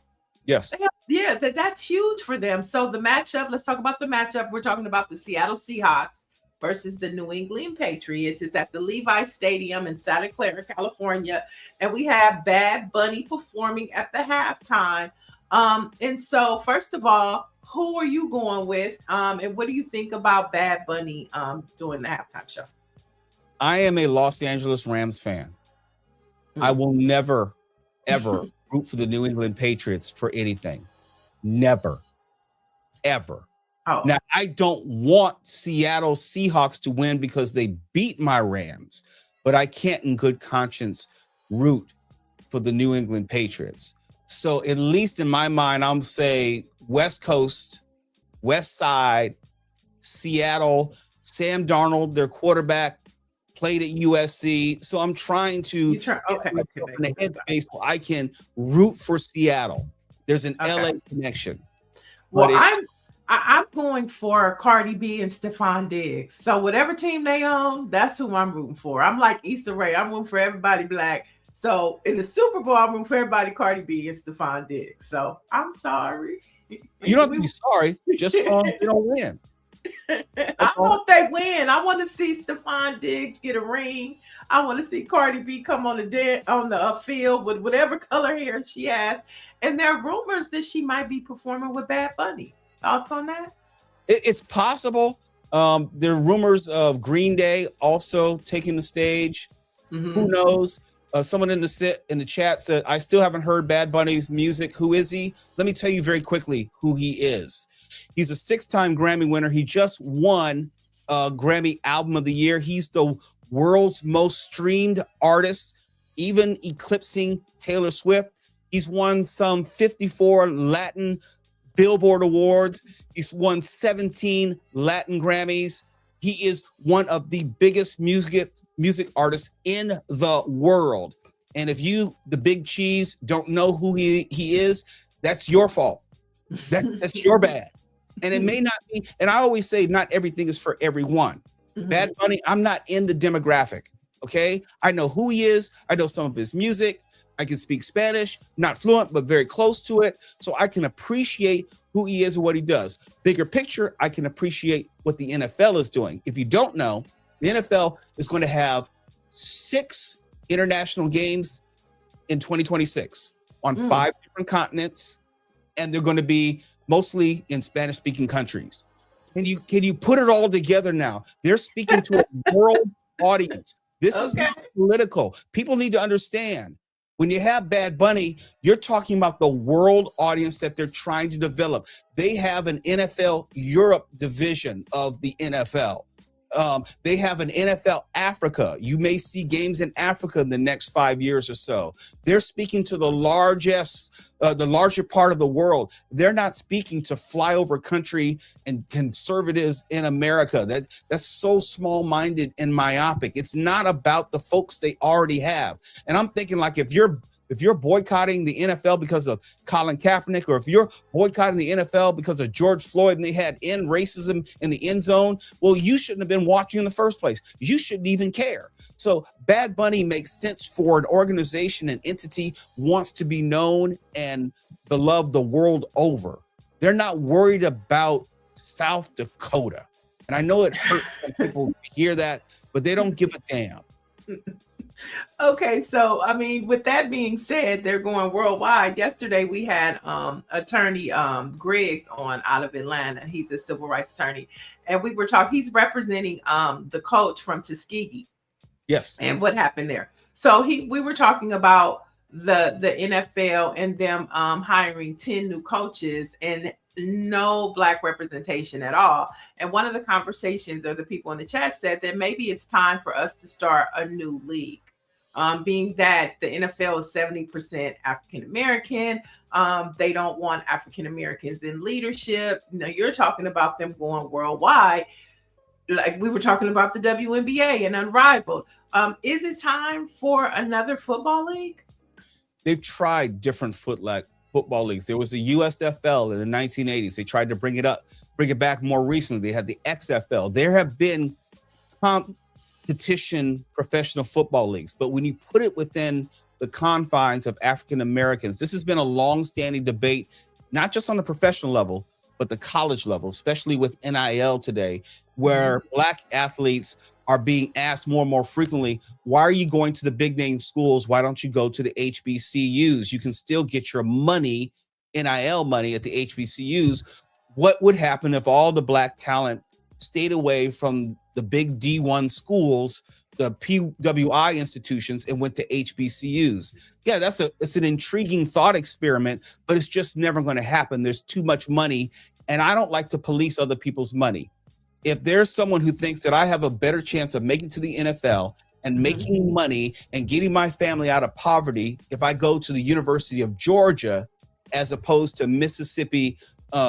[SPEAKER 4] Yes.
[SPEAKER 3] Yeah, that's huge for them. So the matchup, let's talk about the matchup. We're talking about the Seattle Seahawks versus the New England Patriots. It's at the Levi's Stadium in Santa Clara, California. And we have Bad Bunny performing at the halftime. And so first of all, who are you going with? And what do you think about Bad Bunny doing the halftime show?
[SPEAKER 4] I am a Los Angeles Rams fan. I will never, ever root for the New England Patriots for anything. Never, ever.
[SPEAKER 3] Oh.
[SPEAKER 4] Now, I don't want Seattle Seahawks to win because they beat my Rams, but I can't in good conscience root for the New England Patriots. So at least in my mind, I'm say West Coast, West Side, Seattle, Sam Darnold, their quarterback, played at USC. So I'm trying to
[SPEAKER 3] in
[SPEAKER 4] the headspace where I can root for Seattle. There's an LA connection.
[SPEAKER 3] Well, I'm going for Cardi B and Stephon Diggs. So whatever team they own, that's who I'm rooting for. I'm like Issa Rae. I'm rooting for everybody black. So in the Super Bowl, I'm rooting for everybody Cardi B and Stephon Diggs. So I'm sorry.
[SPEAKER 4] You don't have to be sorry. Just they don't win.
[SPEAKER 3] I hope they win. I want to see Stephon Diggs get a ring. I want to see Cardi B come on the field with whatever color hair she has. And there are rumors that she might be performing with Bad Bunny. Thoughts on that?
[SPEAKER 4] It's possible. There are rumors of Green Day also taking the stage. Who knows? Someone in the chat said, I still haven't heard Bad Bunny's music. Who is he? Let me tell you very quickly who he is. He's a 6-time Grammy winner. He just won Grammy Album of the Year. He's the world's most streamed artist, even eclipsing Taylor Swift. He's won some 54 Latin Billboard Awards. He's won 17 Latin Grammys. He is one of the biggest music artists in the world. And if you, the big cheese, don't know who he is, that's your fault. That's your bad. And it may not be, and I always say not everything is for everyone. Bad Bunny, I'm not in the demographic, okay? I know who he is. I know some of his music. I can speak Spanish, not fluent, but very close to it. So I can appreciate who he is and what he does. Bigger picture, I can appreciate what the NFL is doing. If you don't know, the NFL is going to have 6 international games in 2026 on 5 different continents, and they're going to be mostly in Spanish-speaking countries. Can you put it all together now? They're speaking to a world audience. This is not political. People need to understand When you have Bad Bunny, you're talking about the world audience that they're trying to develop. They have an NFL Europe division of the NFL. They have an NFL Africa. You may see games in Africa in the next 5 years or so. They're speaking to the larger part of the world. They're not speaking to flyover country and conservatives in America. That's so small-minded and myopic. It's not about the folks they already have. And I'm thinking, like, if you're boycotting the NFL because of Colin Kaepernick, or if you're boycotting the NFL because of George Floyd and they had end racism in the end zone, well, you shouldn't have been watching in the first place. You shouldn't even care. So Bad Bunny makes sense for an organization, an entity wants to be known and beloved the world over. They're not worried about South Dakota. And I know it hurts when people hear that, but they don't give a damn.
[SPEAKER 3] Okay, so I mean, with that being said, they're going worldwide. Yesterday we had attorney Griggs on out of Atlanta. He's a civil rights attorney, and we were talking. He's representing the coach from Tuskegee.
[SPEAKER 4] Yes.
[SPEAKER 3] And what happened there? So we were talking about the NFL and them hiring 10 new coaches and no Black representation at all. And one of the conversations, or the people in the chat, said that maybe it's time for us to start a new league. Being that the NFL is 70% African American, they don't want African Americans in leadership. Now you're talking about them going worldwide, like we were talking about the WNBA and Unrivaled. Is it time for another football league?
[SPEAKER 4] They've tried different football leagues. There was the USFL in the 1980s. They tried to bring it back more recently. They had the XFL. There have been competition professional football leagues, but when you put it within the confines of African Americans, this has been a long-standing debate, not just on the professional level, but the college level, especially with NIL today, where Black athletes are being asked more and more frequently, why are you going to the big name schools? Why don't you go to the HBCUs? You can still get your money, NIL money, at the HBCUs. What would happen if all the Black talent stayed away from the big D1 schools, the PWI institutions, and went to HBCUs? Yeah, it's an intriguing thought experiment, but it's just never going to happen. There's too much money, and I don't like to police other people's money. If there's someone who thinks that I have a better chance of making to the NFL and making money and getting my family out of poverty if I go to the University of Georgia as opposed to Mississippi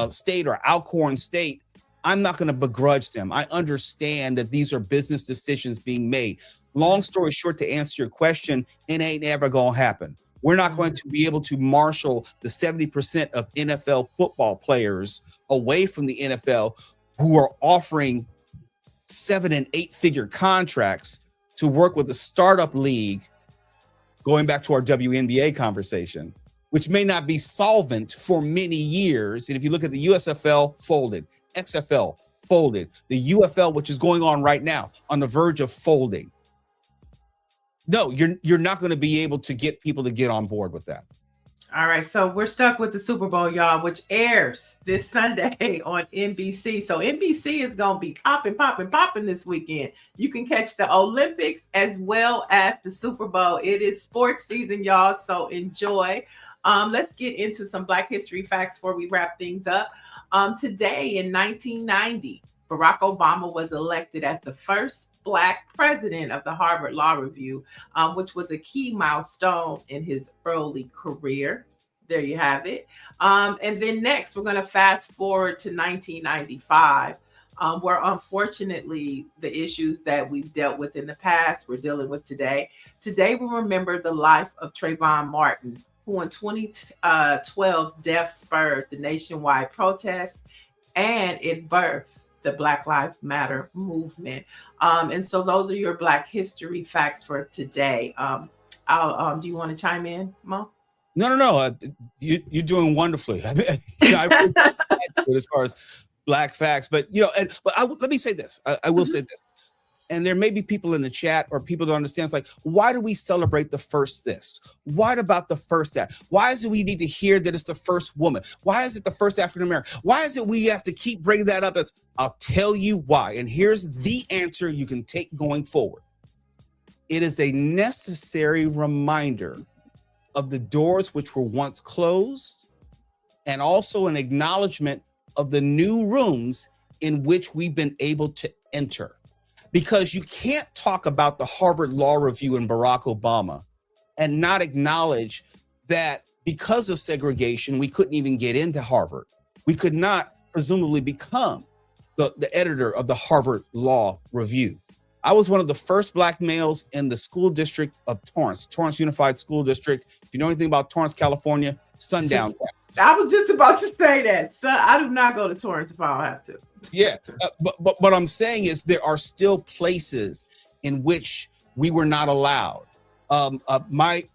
[SPEAKER 4] State or Alcorn State, I'm not going to begrudge them. I understand that these are business decisions being made. Long story short, to answer your question, it ain't ever going to happen. We're not going to be able to marshal the 70% of NFL football players away from the NFL who are offering 7- and 8-figure contracts to work with a startup league, going back to our WNBA conversation, which may not be solvent for many years. And if you look at the USFL, folded, XFL, folded, the UFL, which is going on right now, on the verge of folding. No, you're not going to be able to get people to get on board with that.
[SPEAKER 3] All right, so we're stuck with the Super Bowl, y'all, which airs this Sunday on NBC. So NBC is going to be popping this weekend. You can catch the Olympics as well as the Super Bowl. It is sports season, y'all, so enjoy. Let's get into some Black history facts before we wrap things up. Today in 1990, Barack Obama was elected as the first Black president of the Harvard Law Review, which was a key milestone in his early career. There you have it. And then next, we're going to fast forward to 1995, where unfortunately the issues that we've dealt with in the past, we're dealing with today. Today, we remember the life of Trayvon Martin, who in 2012's death spurred the nationwide protests, and it birthed the Black Lives Matter movement. And so those are your Black history facts for today. Do you want to chime in, Mo?
[SPEAKER 4] No. You're doing wonderfully. I really as far as Black facts, but let me say this. I will say this. And there may be people in the chat or people that understand. It's like, why do we celebrate the first this? What about the first that? Why is it we need to hear that it's the first woman? Why is it the first African American? Why is it we have to keep bringing that up? I'll tell you why. And here's the answer you can take going forward. It is a necessary reminder of the doors which were once closed, and also an acknowledgement of the new rooms in which we've been able to enter. Because you can't talk about the Harvard Law Review and Barack Obama and not acknowledge that because of segregation, we couldn't even get into Harvard. We could not presumably become the editor of the Harvard Law Review. I was one of the first Black males in the school district of Torrance Unified School District. If you know anything about Torrance, California, sundown town.
[SPEAKER 3] I was just about to say that. So I do not go to Torrance if I don't have to.
[SPEAKER 4] Yeah, but what I'm saying is there are still places in which we were not allowed. My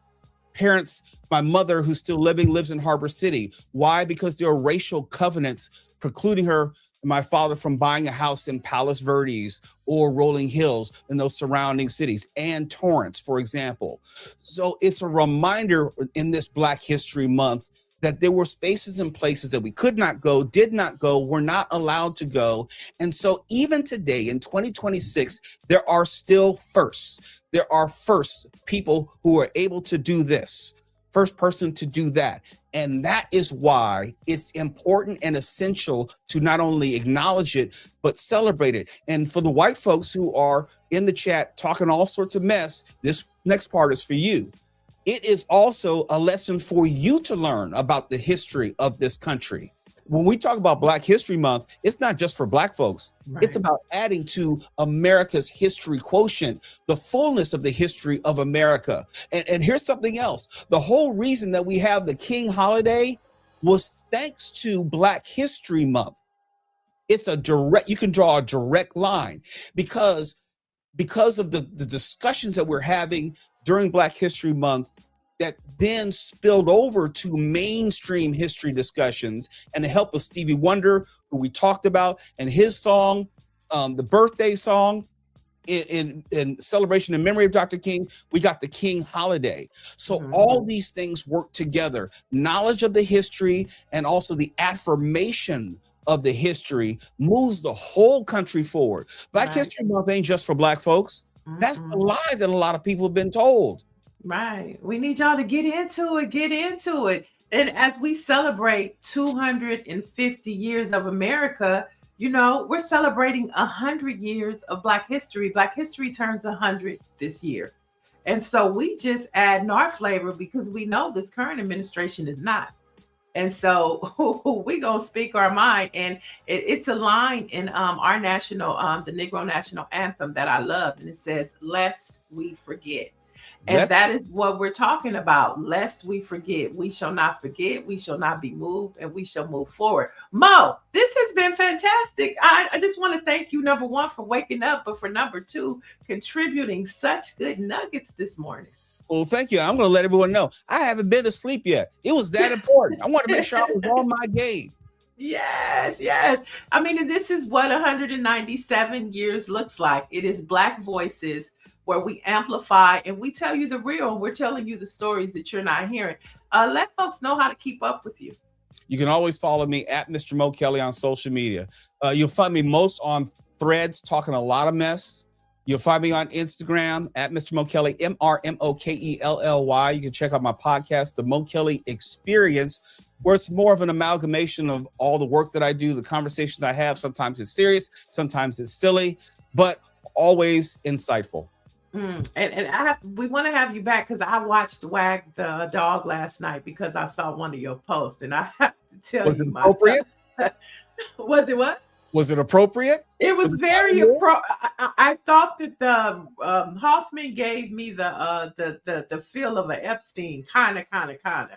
[SPEAKER 4] parents, my mother, who's still living, lives in Harbor City. Why? Because there are racial covenants precluding her and my father from buying a house in Palos Verdes or Rolling Hills and those surrounding cities, and Torrance, for example. So it's a reminder in this Black History Month that there were spaces and places that we could not go, did not go, were not allowed to go. And so even today in 2026, there are still firsts. There are first people who are able to do this, first person to do that. And that is why it's important and essential to not only acknowledge it, but celebrate it. And for the white folks who are in the chat talking all sorts of mess, this next part is for you. It is also a lesson for you to learn about the history of this country. When we talk about Black History Month, it's not just for Black folks. Right. It's about adding to America's history quotient, the fullness of the history of America. And here's something else. The whole reason that we have the King holiday was thanks to Black History Month. It's a direct, you can draw a direct line because of the discussions that we're having during Black History Month that then spilled over to mainstream history discussions, and the help of Stevie Wonder, who we talked about, and his song, the birthday song in celebration and memory of Dr. King, we got the King holiday. So all these things work together. Knowledge of the history and also the affirmation of the history moves the whole country forward. Black History Month ain't just for Black folks. That's the lie that a lot of people have been told.
[SPEAKER 3] Right. We need y'all to get into it. And as we celebrate 250 years of America, you know, we're celebrating 100 years of Black history. Black history turns 100 this year. And so we just add our flavor because we know this current administration is not. And so we gonna speak our mind, and it's a line in our national, the Negro national anthem that I love, and it says, "Lest we forget." And that is what we're talking about. Lest we forget. We shall not forget. We shall not be moved, and we shall move forward. Mo, this has been fantastic. I just want to thank you, number one, for waking up, but for number two, contributing such good nuggets this morning.
[SPEAKER 4] Well, thank you. I'm going to let everyone know I haven't been asleep yet. It was that important. I want to make sure I was on my game.
[SPEAKER 3] Yes. I mean, and this is what 197 years looks like. It is Black voices where we amplify and we tell you the real, and we're telling you the stories that you're not hearing. Let folks know how to keep up with you.
[SPEAKER 4] You can always follow me at Mr. Mo Kelly on social media. You'll find me most on Threads, talking a lot of mess. You'll find me on Instagram at Mr. Mo Kelly, MrMokelly. You can check out my podcast, The Mo Kelly Experience, where it's more of an amalgamation of all the work that I do, the conversations I have. Sometimes it's serious, sometimes it's silly, but always insightful.
[SPEAKER 3] And we want to have you back because I watched Wag the Dog last night because I saw one of your posts, and I have to tell you,
[SPEAKER 4] appropriate?
[SPEAKER 3] Was it what?
[SPEAKER 4] Was it appropriate?
[SPEAKER 3] It was very appropriate. I thought that the Hoffman gave me the feel of an Epstein, kind of.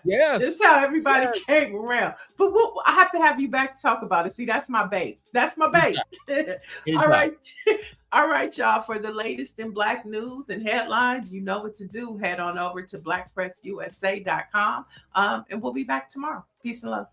[SPEAKER 4] Yes.
[SPEAKER 3] This is how everybody came around. But I have to have you back to talk about it. See, that's my bait. All right, y'all. For the latest in Black news and headlines, you know what to do. Head on over to blackpressusa.com. And we'll be back tomorrow. Peace and love.